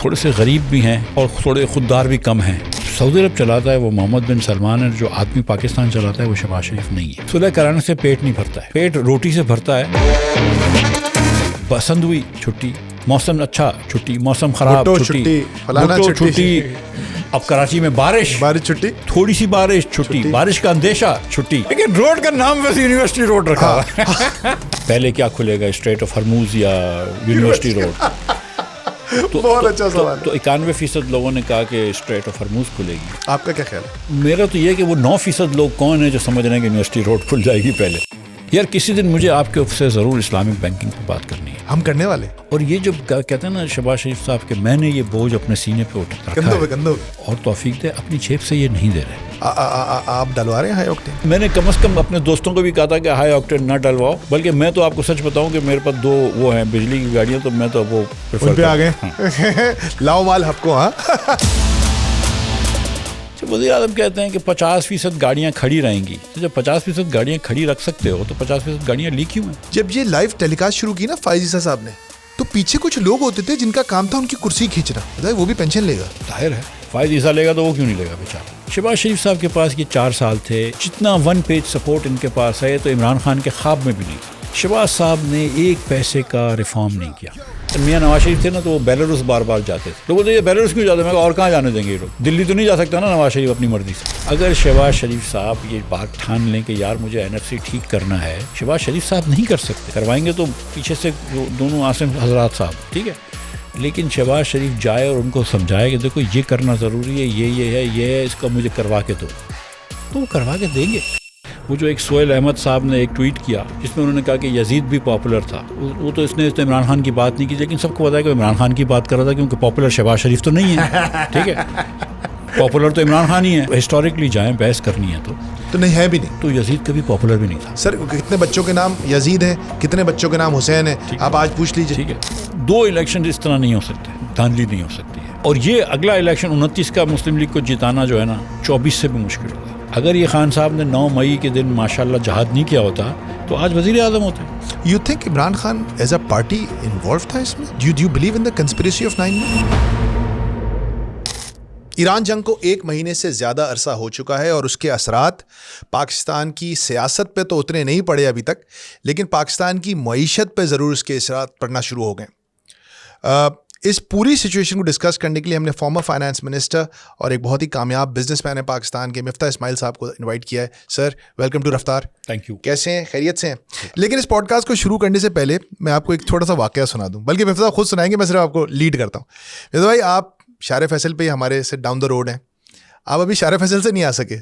تھوڑے سے غریب بھی ہیں اور تھوڑے خوددار بھی کم ہیں. سعودی عرب چلاتا ہے وہ محمد بن سلمان ہے, جو آدمی پاکستان چلاتا ہے وہ شہباز شریف نہیں ہے. صلح کرانے سے پیٹ نہیں بھرتا ہے, پیٹ روٹی سے بھرتا ہے. پسند ہوئی چھٹی, موسم اچھا چھٹی, موسم خراب چھٹی, چھٹی. اب کراچی میں بارش چھٹی, تھوڑی سی بارش چھٹی, بارش کا اندیشہ چھٹی. لیکن روڈ کا نام ویسے یونیورسٹی روڈ رکھا ہوا. پہلے کیا کھلے گا, اسٹریٹ آف ہرموز یا یونیورسٹی روڈ؟ بہت اچھا سوال. تو 91% لوگوں نے کہا کہ اسٹریٹ آف ہرموز کھلے گی. آپ کا کیا خیال ہے؟ میرا تو یہ کہ وہ 9% لوگ کون ہیں جو سمجھ رہے ہیں کہ یونیورسٹی روڈ کھل جائے گی پہلے. یار کسی دن مجھے آپ کے سے ضرور اسلامک بینکنگ پہ بات کرنی ہے. ہم کرنے والے. اور یہ جو کہتے ہیں نا شہباز شریف صاحب کہ میں نے یہ بوجھ اپنے سینے پہ رکھا ہے اور توفیق دے اپنی جیب سے یہ نہیں دے رہے. آپ ڈلوا رہے ہیں ہائی آکٹین؟ میں نے کم از کم اپنے دوستوں کو بھی کہا تھا کہ ہائی آکٹین نہ ڈلواؤ, بلکہ میں تو آپ کو سچ بتاؤں کہ میرے پاس 2 وہ ہیں بجلی کی گاڑیاں, تو میں تو وہ ان پہ آ گئے. لاؤ مال ہم کو. ہاں وزیر اعظم کہتے ہیں کہ 50% گاڑیاں کھڑی رہیں گی. تو جب 50% گاڑیاں کھڑی رکھ سکتے ہو تو 50% گاڑیاں لی کیوں ہیں؟ جب یہ لائیو ٹیلی کاسٹ شروع کی نا فائز عیسیٰ صاحب نے, تو پیچھے کچھ لوگ ہوتے تھے جن کا کام تھا ان کی کرسی کھینچنا. وہ بھی پینشن لے گا, ظاہر ہے. فائز عیسیٰ لے گا تو وہ کیوں نہیں لے گا بیچارہ. شہباز شریف صاحب کے پاس یہ 4 سال تھے, جتنا 1 پیج سپورٹ ان کے پاس ہے تو عمران خان کے خواب میں بھی نہیں تھا. شہباز صاحب نے 1 پیسے کا ریفارم نہیں کیا. میاں نواز شریف تھے نا تو وہ بیلاروس بار بار جاتے تھے. لوگ بولتے یہ بیلاروس کیوں جاتے ہیں؟ میں کہا اور کہاں جانے دیں گے یہ لوگ؟ دلی تو نہیں جا سکتا نا نواز شریف اپنی مرضی سے. اگر شہباز شریف صاحب یہ بات ٹھان لیں کہ یار مجھے NFC ٹھیک کرنا ہے, شہباز شریف صاحب نہیں کر سکتے. کروائیں گے تو پیچھے سے دونوں عاصم حضرات صاحب, ٹھیک ہے, لیکن شہباز شریف جائے اور ان کو سمجھائے کہ دیکھو یہ کرنا ضروری ہے, یہ ہے, اس کا مجھے کروا کے دو, تو وہ کروا کے دیں گے. وہ جو ایک سہیل احمد صاحب نے ایک ٹویٹ کیا جس میں انہوں نے کہا کہ یزید بھی پاپولر تھا, وہ تو اس نے عمران خان کی بات نہیں کی, لیکن سب کو پتا ہے کہ عمران خان کی بات کر رہا تھا کیونکہ پاپولر شہباز شریف تو نہیں ہے. ٹھیک ہے, پاپولر تو عمران خان ہی ہے. ہسٹوریکلی جائیں بحث کرنی ہے تو نہیں ہے بھی نہیں. تو یزید کبھی پاپولر بھی نہیں تھا. سر کتنے بچوں کے نام یزید ہیں, کتنے بچوں کے نام حسین ہیں, آپ آج پوچھ لیجیے. ٹھیک ہے, 2 الیکشن اس طرح نہیں ہو سکتے, دھاندلی نہیں ہو سکتی ہے. اور یہ اگلا الیکشن 29 کا مسلم لیگ کو جتانا جو ہے نا 24 سے بھی مشکل ہوگا. اگر یہ خان صاحب نے 9 مئی کے دن ماشاءاللہ جہاد نہیں کیا ہوتا تو آج وزیر اعظم ہوتے. You think Imran Khan as a party involve تھا اس میں؟ Do you believe in the conspiracy of 9 مئی؟ ایران جنگ کو 1 مہینے سے زیادہ عرصہ ہو چکا ہے اور اس کے اثرات پاکستان کی سیاست پہ تو اتنے نہیں پڑے ابھی تک, لیکن پاکستان کی معیشت پہ ضرور اس کے اثرات پڑنا شروع ہو گئے. اس پوری سچویشن کو ڈسکس کرنے کے لیے ہم نے فارمر فائنانس منسٹر اور ایک بہت ہی کامیاب بزنس مین ہے پاکستان کے, مفتاح اسماعیل صاحب کو انوائٹ کیا ہے. سر ویلکم ٹو رفتار. Thank you. کیسے ہیں, خیریت سے ہیں؟ لیکن اس پوڈ کاسٹ کو شروع کرنے سے پہلے میں آپ کو ایک چھوٹا سا واقعہ سنا دوں, بلکہ مفتاح خود سنائیں گے, میں صرف آپ کو لیڈ کرتا ہوں. مفتاح بھائی آپ شارع فیصل پہ ہی ہمارے سے ڈاؤن دا روڈ ہیں, آپ ابھی شارع فیصل سے نہیں آ سکے.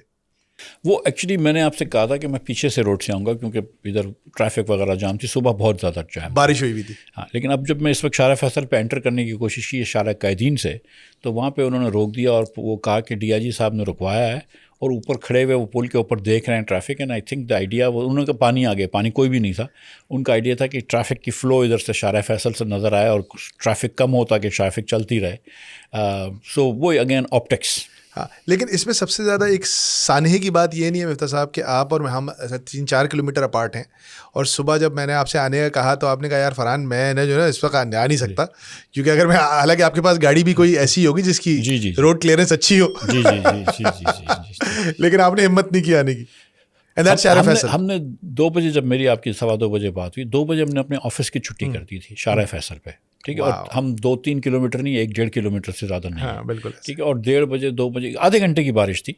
وہ ایکچولی میں نے آپ سے کہا تھا کہ میں پیچھے سے روڈ سے آؤں گا کیونکہ ادھر ٹریفک وغیرہ جام تھی, صبح بہت زیادہ جام, بارش ہوئی تھی. ہاں, لیکن اب جب میں اس وقت شارع فیصل پہ انٹر کرنے کی کوشش کی شارع قائدین سے, تو وہاں پہ انہوں نے روک دیا اور وہ کہا کہ DIG صاحب نے رکوایا ہے اور اوپر کھڑے ہوئے وہ پل کے اوپر دیکھ رہے ہیں traffic. And I think the idea, وہ انہوں نے کہا پانی آ گیا, پانی کوئی بھی نہیں تھا. ان کا آئیڈیا تھا کہ ٹریفک کی فلو ادھر سے شارع فیصل سے نظر آئے اور ٹریفک کم ہوتا کہ ٹریفک چلتی رہے. سو وہ اگین آپٹکس. ہاں, لیکن اس میں سب سے زیادہ ایک سانحے کی بات یہ نہیں ہے مفتاح صاحب کہ آپ اور ہم 3-4 کلومیٹر اپارٹ ہیں, اور صبح جب میں نے آپ سے آنے کا کہا تو آپ نے کہا یار فرحان میں جو ہے نا اس وقت آ نہیں سکتا, کیونکہ اگر میں, حالانکہ آپ کے پاس گاڑی بھی کوئی ایسی ہوگی جس کی روڈ کلیئرنس اچھی ہو, لیکن آپ نے ہمت نہیں کی آنے کی. ہم نے 2 بجے, جب میری آپ کی 2:15 بجے بات ہوئی, 2 بجے ہم نے اپنے آفس کی چھٹی کر دی تھی شارع فیصل پہ. ٹھیک ہے, اور ہم 2-3 کلومیٹر نہیں, 1-1.5 کلومیٹر سے زیادہ نہیں. ہاں بالکل ٹھیک ہے, اور 1:30 بجے 2 بجے آدھے گھنٹے کی بارش تھی.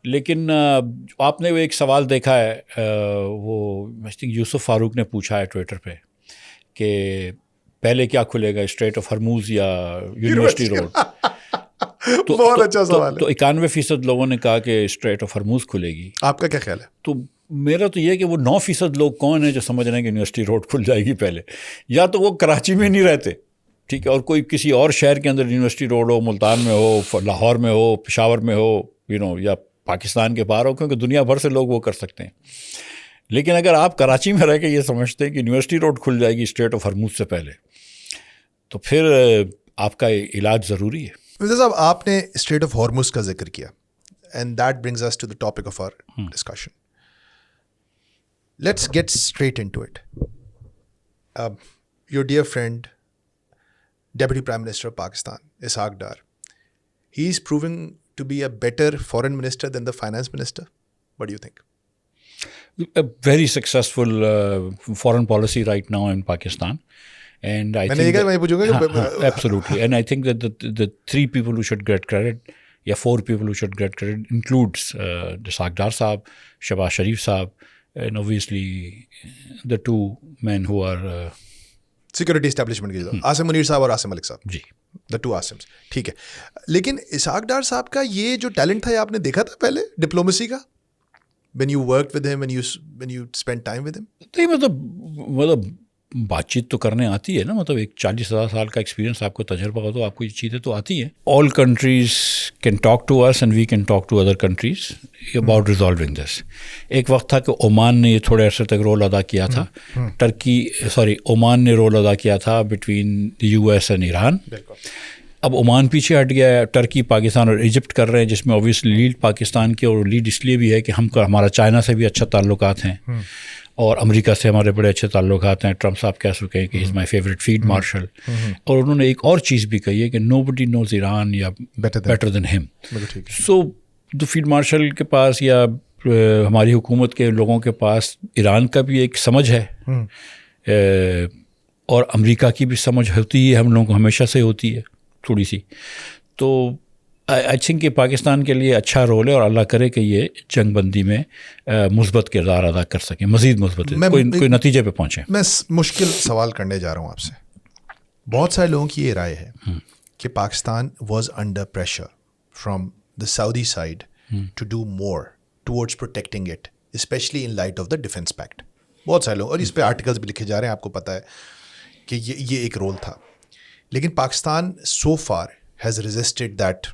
لیکن آپ نے وہ ایک سوال دیکھا ہے, وہ یوسف فاروق نے پوچھا ہے ٹویٹر پہ کہ پہلے کیا کھلے گا, اسٹریٹ آف ہرموز یا یونیورسٹی روڈ؟ بہت اچھا سوال ہے. تو 91% لوگوں نے کہا کہ اسٹریٹ آف ہرموز کھلے گی. آپ کا کیا خیال ہے؟ تو میرا تو یہ کہ وہ 9% لوگ کون ہیں جو سمجھ رہے ہیں کہ یونیورسٹی روڈ کھل جائے گی پہلے, یا تو وہ کراچی میں نہیں رہتے, ٹھیک ہے, اور کوئی کسی اور شہر کے اندر یونیورسٹی روڈ ہو, ملتان میں ہو, لاہور میں ہو, پشاور میں ہو, یا پاکستان کے باہر ہو, کیونکہ دنیا بھر سے لوگ وہ کر سکتے ہیں. لیکن اگر آپ کراچی میں رہ کے یہ سمجھتے ہیں کہ یونیورسٹی روڈ کھل جائے گی اسٹریٹ آف ہرموز سے پہلے, تو پھر آپ کا علاج ضروری ہے. مرزا صاحب, آپ نے اسٹریٹ آف ہارموز کا ذکر کیا, and that brings us to the topic of our discussion. Let's get straight into it. Your dear friend Deputy Prime Minister of Pakistan, Ishaq Dar, he is proving to be a better foreign minister than the finance minister. What do you think? A very successful foreign policy right now in Pakistan. And I think absolutely. And I think that the three people who should get credit, four people who should get credit includes Ishaq Dar Saab, Shehbaz Sharif Saab, and obviously the two men who are security establishment کی عاصم منیر صاحب اور عاصم ملک صاحب. جی the two عاصمس. ٹھیک ہے, لیکن اسحاق ڈار صاحب کا یہ جو ٹیلنٹ تھا یہ آپ نے دیکھا تھا پہلے ڈپلومسی کا, when you worked with him, when you spent time with him? نہیں مطلب بات چیت تو کرنے آتی ہے نا, مطلب ایک 40,000 سال کا ایکسپیرینس آپ کو تجربہ ہو تو آپ کو یہ چیزیں تو آتی ہیں. All countries can talk to us and we can talk to other countries about resolving this. ایک وقت تھا کہ عمان نے یہ تھوڑے عرصے تک رول ادا کیا تھا, عمان نے رول ادا کیا تھا between U S and Iran. اب عمان پیچھے ہٹ گیا ہے, ٹرکی پاکستان اور ایجپٹ کر رہے ہیں, جس میں اوبیسلی لیڈ پاکستان کی, اور لیڈ اس لیے بھی ہے کہ ہمارا چائنا سے بھی اچھا تعلقات ہیں اور امریکہ سے ہمارے بڑے اچھے تعلقات ہیں. ٹرمپ صاحب کہہ چکے ہیں کہ از مائی فیوریٹ فیلڈ مارشل, اور انہوں نے ایک اور چیز بھی کہی ہے کہ نو بڈی نوز ایران یا بیٹر دین ہم. سو تو فیلڈ مارشل کے پاس یا ہماری حکومت کے لوگوں کے پاس ایران کا بھی ایک سمجھ ہے اور امریکہ کی بھی سمجھ ہوتی ہے, ہم لوگوں کو ہمیشہ سے ہوتی ہے تھوڑی سی. تو آئی تھنک کہ پاکستان کے لیے اچھا رول ہے, اور اللہ کرے کہ یہ جنگ بندی میں مثبت کردار ادا کر سکیں, مزید مثبت کوئی نتیجے پہ پہنچیں. میں مشکل سوال کرنے جا رہا ہوں آپ سے. بہت سارے لوگوں کی یہ رائے ہے کہ Pakistan was under pressure from the Saudi side to do more towards protecting it, especially in light of the defence pact. بہت سارے لوگ, اور اس پہ آرٹیکلس بھی لکھے جا رہے ہیں, آپ کو پتہ ہے کہ یہ ایک رول تھا. لیکن پاکستان سو فار ہیز ریزسٹڈ دیٹ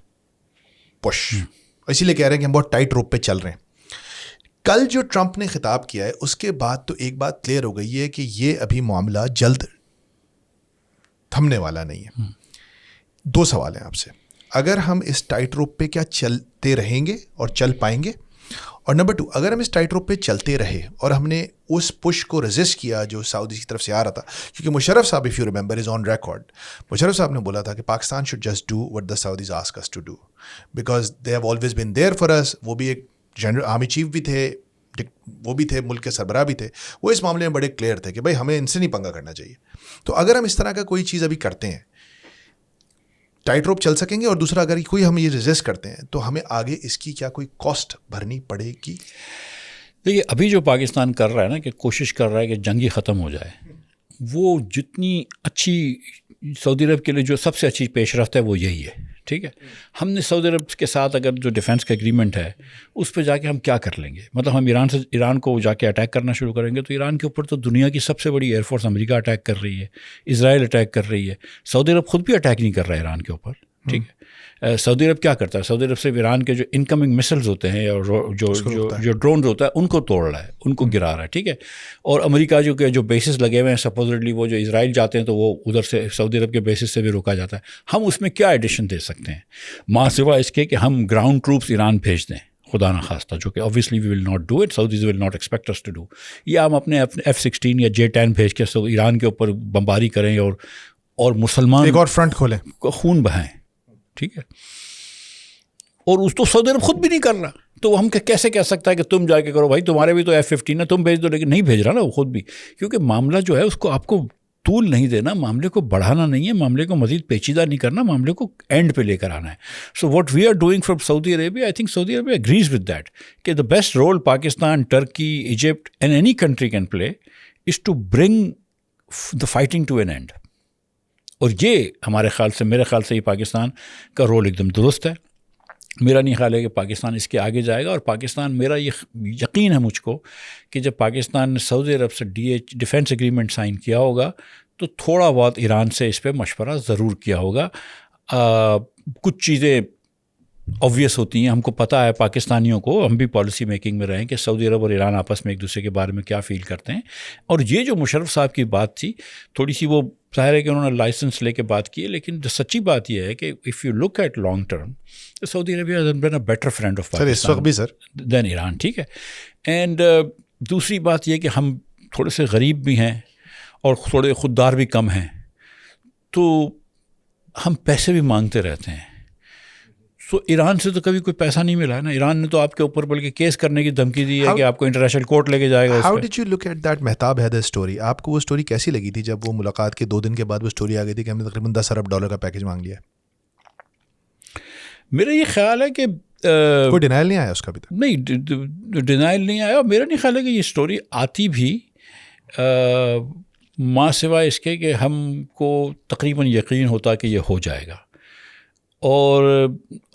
پش, اسی لیے کہہ رہے ہیں کہ ہم بہت ٹائٹ روپ پہ چل رہے ہیں. کل جو ٹرمپ نے خطاب کیا ہے اس کے بعد تو ایک بات کلیئر ہو گئی ہے کہ یہ ابھی معاملہ جلد تھمنے والا نہیں ہے. دو سوال ہیں آپ سے. اگر ہم اس ٹائٹ روپ پہ کیا چلتے رہیں گے اور چل پائیں گے, اور نمبر 2 اگر ہم اس ٹائٹ روپ پہ چلتے رہے اور ہم نے اس پش کو ریزسٹ کیا جو سعودی کی طرف سے آ رہا تھا, کیونکہ مشرف صاحب if you remember is on record, Musharraf صاحب نے بولا تھا کہ Pakistan should just do what the Saudis ask us to do because they have always been there for us. وہ بھی ایک جنرل آرمی چیف بھی تھے, وہ بھی تھے, ملک کے سربراہ بھی تھے, وہ اس معاملے میں بڑے کلیئر تھے کہ بھائی ہمیں ان سے نہیں پنگا کرنا چاہیے. تو اگر ہم اس طرح کا کوئی چیز ابھی کرتے ہیں ٹائٹ روپ چل سکیں گے, اور دوسرا اگر کوئی ہم یہ ریزسٹ کرتے ہیں تو ہمیں آگے اس کی کیا کوئی کاسٹ بھرنی پڑے گی؟ دیکھیے ابھی جو پاکستان کر رہا ہے نا کہ کوشش کر رہا ہے کہ جنگی ختم ہو جائے, وہ جتنی اچھی سعودی عرب کے لیے جو سب سے اچھی پیش رفت ہے وہ یہی ہے. ٹھیک ہے, ہم نے سعودی عرب کے ساتھ اگر جو ڈیفینس کا ایگریمنٹ ہے اس پہ جا کے ہم کیا کر لیں گے, مطلب ہم ایران کو جا کے اٹیک کرنا شروع کریں گے تو ایران کے اوپر تو دنیا کی سب سے بڑی ایئر فورس امریکہ اٹیک کر رہی ہے, اسرائیل اٹیک کر رہی ہے, سعودی عرب خود بھی اٹیک نہیں کر رہا ہے ایران کے اوپر. ٹھیک ہے, سعودی عرب کیا کرتا ہے, سعودی عرب صرف ایران کے جو انکمنگ مسلز ہوتے ہیں اور جو ڈرونز ہوتا ہے ان کو توڑ رہا ہے, ان کو گرا رہا ہے. ٹھیک ہے, اور امریکہ جو بیسز لگے ہوئے ہیں سپوزٹلی وہ جو اسرائیل جاتے ہیں تو وہ ادھر سے سعودی عرب کے بیسز سے بھی روکا جاتا ہے. ہم اس میں کیا ایڈیشن دے سکتے ہیں ماں سوا اس کے کہ ہم گراؤنڈ ٹروپس ایران بھیج دیں خدا نخواستہ, جو کہ obviously we will not do it, Saudis will not expect us to do, یا ہم اپنے F-16 یا J-10 بھیج کے ایران کے اوپر بمباری کریں اور مسلمان ایک اور فرنٹ کھولیں, خون بہائیں. ٹھیک ہے, اور اس تو سعودی عرب خود بھی نہیں کر رہا, تو ہم کیسے کہہ سکتا ہے کہ تم جا کے کرو, بھائی تمہارے بھی تو F-15 ہے تم بھیج دو, لیکن نہیں بھیج رہا نا وہ خود بھی, کیونکہ معاملہ جو ہے اس کو آپ کو طول نہیں دینا, معاملے کو بڑھانا نہیں ہے, معاملے کو مزید پیچیدہ نہیں کرنا, معاملے کو اینڈ پہ لے کر آنا ہے. So what we are doing from Saudi Arabia, I think Saudi Arabia agrees with that کہ the best role Pakistan, Turkey, Egypt and any country can play is to bring the fighting to an end. اور یہ ہمارے خیال سے, میرے خیال سے یہ پاکستان کا رول ایک دم درست ہے. میرا نہیں خیال ہے کہ پاکستان اس کے آگے جائے گا, اور پاکستان, میرا یہ یقین ہے مجھ کو کہ جب پاکستان نے سعودی عرب سے ڈیفینس ایگریمنٹ سائن کیا ہوگا تو تھوڑا بہت ایران سے اس پہ مشورہ ضرور کیا ہوگا. کچھ چیزیں آبویس ہوتی ہیں, ہم کو پتہ ہے پاکستانیوں کو, ہم بھی پالیسی میکنگ میں رہیں کہ سعودی عرب اور ایران آپس میں ایک دوسرے کے بارے میں کیا فیل کرتے ہیں. اور یہ جو مشرف صاحب کی بات تھی تھوڑی سی, وہ ظاہر ہے کہ انہوں نے لائسنس لے کے بات کی ہے, لیکن جو سچی بات یہ ہے کہ if you look at long term Saudi Arabia has been a better friend of Pakistan than Iran. ٹھیک ہے, اینڈ دوسری بات یہ کہ ہم تھوڑے سے غریب بھی ہیں اور تھوڑے خوددار بھی کم ہیں, تو ہم پیسے بھی مانگتے رہتے ہیں. سو ایران سے تو کبھی کوئی پیسہ نہیں ملا ہے نا. ایران نے تو آپ کے اوپر بلکہ کیس کرنے کی دھمکی دی ہے کہ آپ کو انٹرنیشنل کورٹ لے کے جائے گا. How did you look at that Mehtab Haider story? آپ کو وہ اسٹوری کیسی لگی تھی جب وہ ملاقات کے 2 دن کے بعد وہ اسٹوری آ گئی تھی کہ ہم نے تقریباً $10 ارب کا پیکیج مانگ لیا؟ میرا یہ خیال ہے کہ کوئی ڈینائل نہیں آیا اس کا ابھی تک؟ نہیں, ڈینائل نہیں آیا. میرا نہیں خیال ہے کہ یہ اسٹوری آتی بھی ماں سوائے اس کے کہ ہم کو تقریباً یقین ہوتا کہ یہ ہو جائے گا. اور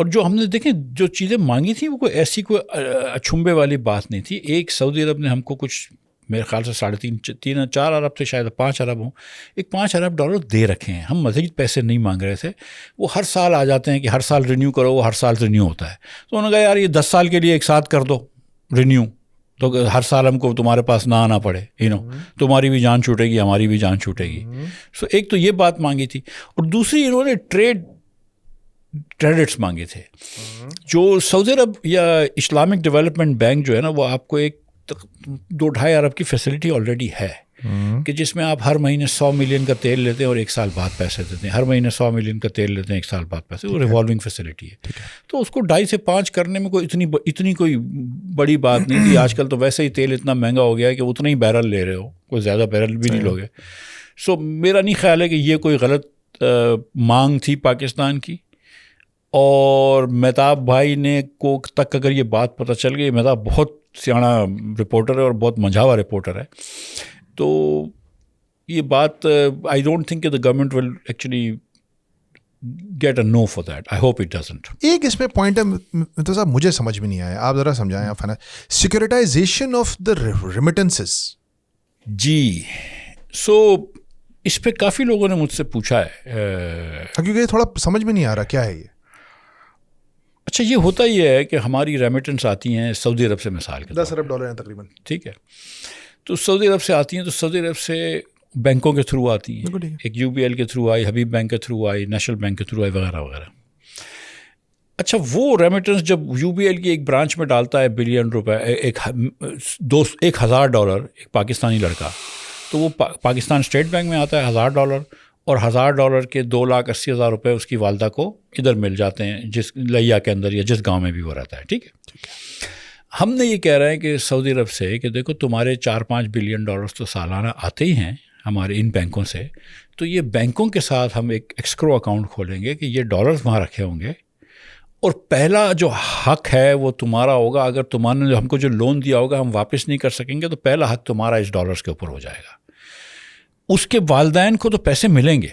جو ہم نے دیکھیں جو چیزیں مانگی تھیں وہ کوئی ایسی کوئی اچھمبے والی بات نہیں تھی. ایک سعودی عرب نے ہم کو کچھ میرے خیال سے 3.5-4 ارب تھے, شاید 5 ارب ہوں, ایک $5 ارب دے رکھے ہیں. ہم مزید پیسے نہیں مانگ رہے تھے. وہ ہر سال آ جاتے ہیں کہ ہر سال رینیو کرو, وہ ہر سال رینیو ہوتا ہے. تو انہوں نے کہا یار یہ 10 سال کے لیے ایک ساتھ کر دو رینیو, تو ہر سال ہم کو تمہارے پاس نہ آنا پڑے, تمہاری بھی جان چھوٹے گی ہماری بھی جان چھوٹے گی. سو ایک تو یہ بات مانگی تھی, اور دوسری انہوں نے کریڈٹس مانگے تھے. جو سعودی عرب یا اسلامک ڈیولپمنٹ بینک جو ہے نا, وہ آپ کو ایک 2-2.5 ارب کی فیسلٹی آلریڈی ہے کہ جس میں آپ ہر مہینے 100 ملین کا تیل لیتے ہیں اور 1 سال بعد پیسے دیتے ہیں. ہر مہینے 100 ملین کا تیل لیتے ہیں, 1 سال بعد پیسے. وہ ریوالونگ فیسلٹی ہے. تو اس کو 2.5 سے 5 کرنے میں کوئی اتنی کوئی بڑی بات نہیں تھی. آج کل تو ویسے ہی تیل اتنا مہنگا ہو گیا ہے کہ اتنا ہی بیرل لے رہے ہو, کوئی زیادہ بیرل بھی نہیں لوگے. سو میرا نہیں خیال ہے کہ یہ کوئی غلط مانگ تھی پاکستان کی. اور مہتاب بھائی نے کو تک اگر یہ بات پتہ چل گئی, مہتاب بہت سیاںا رپورٹر ہے اور بہت منجھاوا رپورٹر ہے, تو یہ بات آئی ڈونٹ تھنک کہ the government will actually get a no for that. I hope it doesn't. ایک اس میں پوائنٹ ہے مہتاب صاحب, مجھے سمجھ میں نہیں آیا, آپ ذرا سمجھائیں. آپ سیکورٹائزیشن آف دا ریمیٹنسز. جی, سو اس پہ کافی لوگوں نے مجھ سے پوچھا ہے, کیونکہ یہ تھوڑا سمجھ میں نہیں آ رہا کیا ہے یہ. اچھا, یہ ہوتا ہی ہے کہ ہماری ریمیٹنس آتی ہیں سعودی عرب سے, مثال کے $10 ارب ہیں تقریباً. ٹھیک ہے, تو سعودی عرب سے آتی ہیں, تو سعودی عرب سے بینکوں کے تھرو آتی ہیں. ایک UBL کے تھرو آئی, حبیب بینک کے تھرو آئی, نیشنل بینک کے تھرو آئی, وغیرہ وغیرہ. اچھا, وہ ریمیٹنس جب UBL کی ایک برانچ میں ڈالتا ہے $1 بلین, $1,000 ایک پاکستانی لڑکا, تو وہ پاکستان اسٹیٹ بینک میں آتا ہے $1,000, اور $1,000 کے 2,80,000 اس کی والدہ کو ادھر مل جاتے ہیں, جس لیا کے اندر یا جس گاؤں میں بھی وہ رہتا ہے. ٹھیک ہے, ہم نے یہ کہہ رہے ہیں کہ سعودی عرب سے کہ دیکھو تمہارے $4-5 بلین تو سالانہ آتے ہی ہیں ہمارے ان بینکوں سے, تو یہ بینکوں کے ساتھ ہم ایک ایسکرو اکاؤنٹ کھولیں گے کہ یہ ڈالرز وہاں رکھے ہوں گے, اور پہلا جو حق ہے وہ تمہارا ہوگا. اگر تمہارے نے ہم کو جو لون دیا ہوگا ہم واپس نہیں کر سکیں گے, تو پہلا حق تمہارا اس ڈالرز کے اوپر ہو جائے گا. اس کے والدین کو تو پیسے ملیں گے,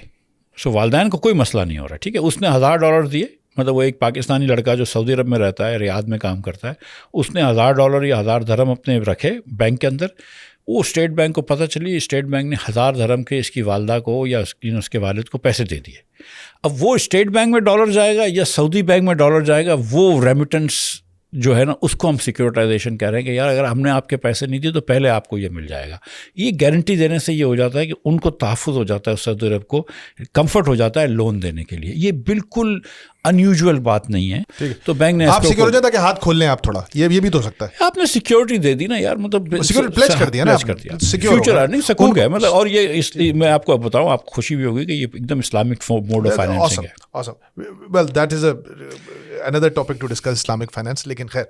سو والدین کو کوئی مسئلہ نہیں ہو رہا. ٹھیک ہے, اس نے $1,000 دیے, مطلب وہ ایک پاکستانی لڑکا جو سعودی عرب میں رہتا ہے, ریاض میں کام کرتا ہے, اس نے $1,000 یا 1,000 درہم اپنے رکھے بینک کے اندر. وہ اسٹیٹ بینک کو پتہ چلی, اسٹیٹ بینک نے 1,000 درہم کے اس کی والدہ کو یا اس کے والد کو پیسے دے دیے. اب وہ اسٹیٹ بینک میں ڈالر جائے گا یا سعودی بینک میں ڈالر جائے گا, وہ ریمیٹنس جو ہے نا اس کو ہم سیکورٹائزیشن کہہ رہے ہیں کہ یار اگر ہم نے آپ کے پیسے نہیں دیے تو پہلے آپ کو یہ مل جائے گا. یہ گارنٹی دینے سے یہ ہو جاتا ہے کہ ان کو تحفظ ہو جاتا ہے, سعودی عرب کو کمفرٹ ہو جاتا ہے لون دینے کے لیے. یہ بالکل ان یوزول بات نہیں ہے. تو بینک نے آپ سیکور ہو جاتا کہ ہاتھ کھول لیں آپ تھوڑا, یہ بھی تو ہو سکتا ہے. آپ نے سیکورٹی دے دی نا یار, مطلب سیکورٹی پلیج کر دیا نا, فیوچر ارننگ سکون گئے مطلب. اور یہ میں آپ کو بتاؤں, آپ کو خوشی بھی ہوگی کہ یہ ایک دم اسلامک موڈ آف فائنینسنگ ہے. Well, that is another topic to discuss, Islamic finance. لیکن خیر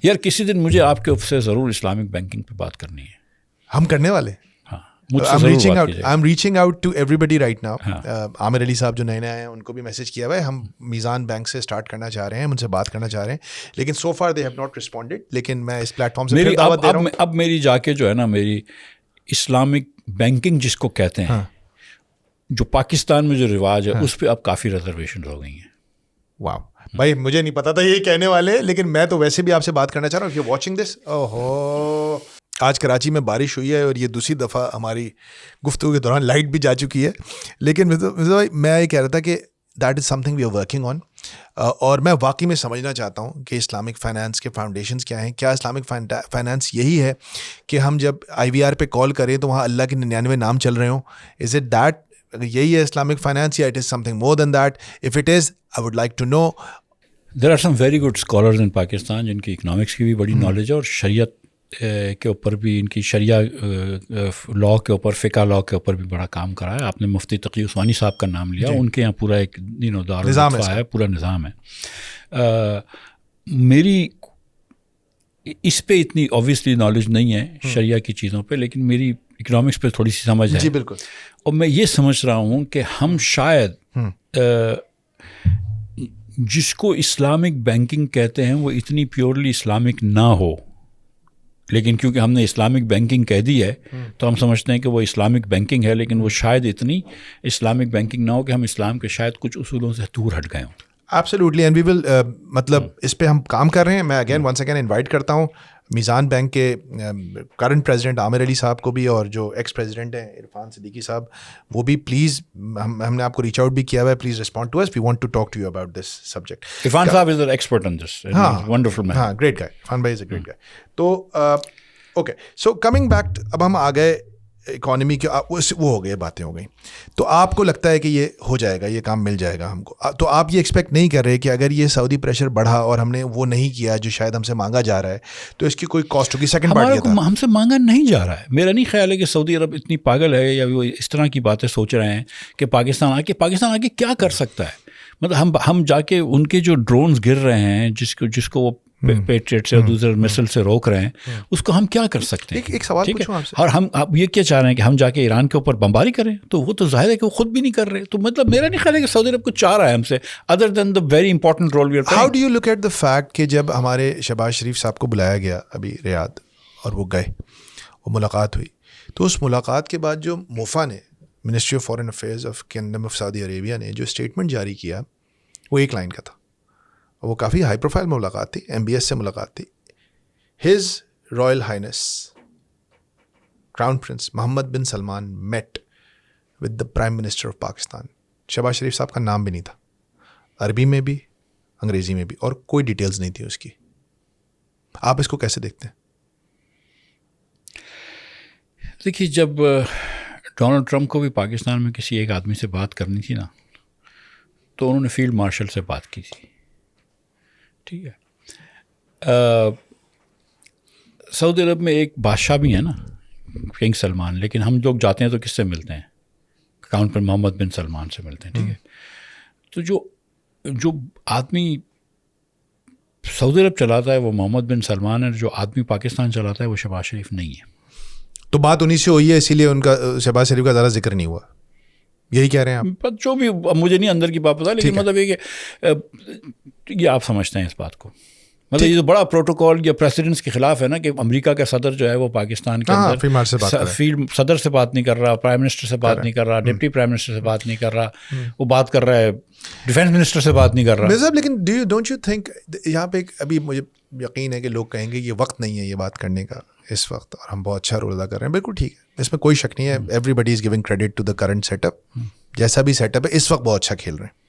یار کسی دن مجھے آپ کے سے ضرور اسلامک بینکنگ پہ بات کرنی ہے. ہم کرنے والے. I'm reaching out to everybody right now. عامر علی صاحب جو نئے آئے ہیں ان کو بھی میسج کیا ہوا ہے, ہم میزان بینک سے اسٹارٹ کرنا چاہ رہے ہیں, ان سے بات کرنا چاہ رہے ہیں, لیکن so far they have not responded. لیکن میں اس پلیٹ فارم سے پھر دعوت دے رہا ہوں. اب میری جا کے جو ہے نا, میری اسلامک بینکنگ جس کو کہتے ہیں, جو پاکستان میں جو رواج ہے اس پہ اب کافی ریزرویشن ہو گئی ہیں. واو بھائی, مجھے نہیں پتا تھا یہ کہنے والے, لیکن میں تو ویسے بھی آپ سے بات کرنا چاہ رہا ہوں. واچنگ دس, اوہو آج کراچی میں بارش ہوئی ہے اور یہ دوسری دفعہ ہماری گفتگو کے دوران لائٹ بھی جا چکی ہے. لیکن میں یہ کہہ رہا تھا کہ that is something we are working on, اور میں واقعی میں سمجھنا چاہتا ہوں کہ اسلامک فائنانس کے فاؤنڈیشنز کیا ہیں. کیا اسلامک فائنانس یہی ہے کہ ہم جب IVR پہ کال کریں تو وہاں اللہ کے 99 نام چل رہے ہوں؟ از اٹ دیٹ, یہی ہے اسلامک فائنانس, یا it is something more than that? If it is, I would like to know. There are some very good scholars in Pakistan جن کی اکنامکس کی بھی بڑی نالج ہے اور شریعت کے اوپر بھی ان کی شریعہ لاء کے اوپر فقہ لاء کے اوپر بھی بڑا کام کرا ہے. آپ نے مفتی تقی عثمانی صاحب کا نام لیا, ان کے یہاں پورا ایک دارالفتویٰ ہے, پورا نظام ہے. میری اس پہ اتنی اوبویسلی نالج نہیں ہے شریعہ کی چیزوں پہ, لیکن میری اکنامکس پہ تھوڑی سی سمجھ ہے. جی بالکل. اور میں یہ سمجھ رہا ہوں کہ ہم شاید جس کو اسلامک بینکنگ کہتے ہیں وہ اتنی پیورلی اسلامک نہ ہو, لیکن کیونکہ ہم نے اسلامک بینکنگ کہہ دی ہے تو ہم سمجھتے ہیں کہ وہ اسلامک بینکنگ ہے, لیکن وہ شاید اتنی اسلامک بینکنگ نہ ہو کہ ہم اسلام کے شاید کچھ اصولوں سے دور ہٹ گئے ہوں. ایبسلیوٹلی, اینڈ وی ول مطلب اس پہ ہم کام کر رہے ہیں. میں اگین ونس اگین انوائٹ کرتا ہوں میزان بینک کے کرنٹ پریزیڈنٹ عامر علی صاحب کو بھی, اور جو ایکس پریزیڈنٹ ہیں عرفان صدیقی صاحب, وہ بھی پلیز, ہم نے آپ کو ریچ آؤٹ بھی کیا ہوا ہے, please respond to us, we want to talk to you about this subject. Irfan صاحب is an expert on this, wonderful man. ہاں, گریٹ گائے, عرفان بھائی از اے گریٹ گائے. تو اوکے, سو کمنگ بیک, اب ہم آ گئے اکانومی کے, وہ ہو گئے, باتیں ہو گئیں. تو آپ کو لگتا ہے کہ یہ ہو جائے گا, یہ کام مل جائے گا ہم کو, تو آپ یہ ایکسپیکٹ نہیں کر رہے کہ اگر یہ سعودی پریشر بڑھا اور ہم نے وہ نہیں کیا جو شاید ہم سے مانگا جا رہا ہے, تو اس کی کوئی کاسٹ ہوگی؟ سیکنڈ پارٹ یہ تھا, ہم سے مانگا نہیں جا رہا ہے. میرا نہیں خیال ہے کہ سعودی عرب اتنی پاگل ہے یا وہ اس طرح کی باتیں سوچ رہے ہیں کہ پاکستان آ کے کیا کر سکتا ہے. مطلب ہم جا کے ان کے جو ڈرونز گر رہے ہیں, جس کو وہ پیٹریٹ سے اور دوسرے مسل سے روک رہے ہیں, اس کو ہم کیا کر سکتے ہیں؟ ایک سوال پوچھوں آپ سے, اور ہم اب یہ کیا چاہ رہے ہیں کہ ہم جا کے ایران کے اوپر بمباری کریں؟ تو وہ تو ظاہر ہے کہ وہ خود بھی نہیں کر رہے. تو مطلب میرا نہیں خیال ہے کہ سعودی عرب کچھ چاہ رہا ہے ہم سے, other than the very important role we are playing. How do you look at the fact کہ جب ہمارے شہباز شریف صاحب کو بلایا گیا ابھی ریاض, اور وہ گئے, وہ ملاقات ہوئی, تو اس ملاقات کے بعد جو موفا نے, ministry of foreign affairs of kingdom of Saudi Arabia نے جو اسٹیٹمنٹ جاری کیا, وہ ایک لائن کا تھا, اور وہ کافی ہائی پروفائل ملاقات تھی, MBS سے ملاقات تھی. His royal highness crown prince Mohammed bin Salman meet with the prime minister of Pakistan. Shehbaz Sharif صاحب کا نام بھی نہیں تھا, عربی میں بھی انگریزی میں بھی, اور کوئی ڈیٹیلز نہیں تھی اس کی. آپ اس کو کیسے دیکھتے ہیں؟ دیکھیے, جب ڈونلڈ ٹرمپ کو بھی پاکستان میں کسی ایک آدمی سے بات کرنی تھی نا, تو انہوں نے فیلڈ مارشل سے بات کی تھی. ٹھیک ہے, سعودی عرب میں ایک بادشاہ بھی ہے نا, کنگ سلمان, لیکن ہم لوگ جاتے ہیں تو کس سے ملتے ہیں؟ Crown prince Mohammed bin Salman سے ملتے ہیں. ٹھیک ہے, تو جو آدمی سعودی عرب چلاتا ہے وہ محمد بن سلمان ہے, جو آدمی پاکستان چلاتا ہے وہ شہباز شریف نہیں ہے. تو بات انہیں سے ہوئی ہے, اسی لیے ان کا شہباز شریف کا زیادہ ذکر نہیں ہوا, یہی کہہ رہے ہیں آپ؟ جو بھی, مجھے نہیں اندر کی بات پتا, لیکن مطلب یہ کہ یہ آپ سمجھتے ہیں اس بات کو, مطلب یہ تو بڑا پروٹوکول یا پریسیڈنٹس کے خلاف ہے نا کہ امریکہ کا صدر جو ہے وہ پاکستان کے اندر فیلڈ صدر سے بات نہیں کر رہا, پرائم منسٹر سے بات نہیں کر رہا, ڈپٹی پرائم منسٹر سے بات نہیں کر رہا, وہ بات کر رہا ہے ڈیفینس منسٹر سے بات نہیں کر رہا. لیکن ڈونٹ یو تھنک یہاں پہ ابھی مجھے یقین ہے کہ لوگ کہیں گے یہ وقت نہیں ہے یہ بات کرنے کا اس وقت, اور ہم بہت اچھا رول ادا کر رہے ہیں. بالکل ٹھیک ہے, اس میں کوئی شک نہیں ہے. Everybody is giving credit to the current setup, جیسا بھی سیٹ اپ ہے اس وقت بہت اچھا کھیل رہے ہیں,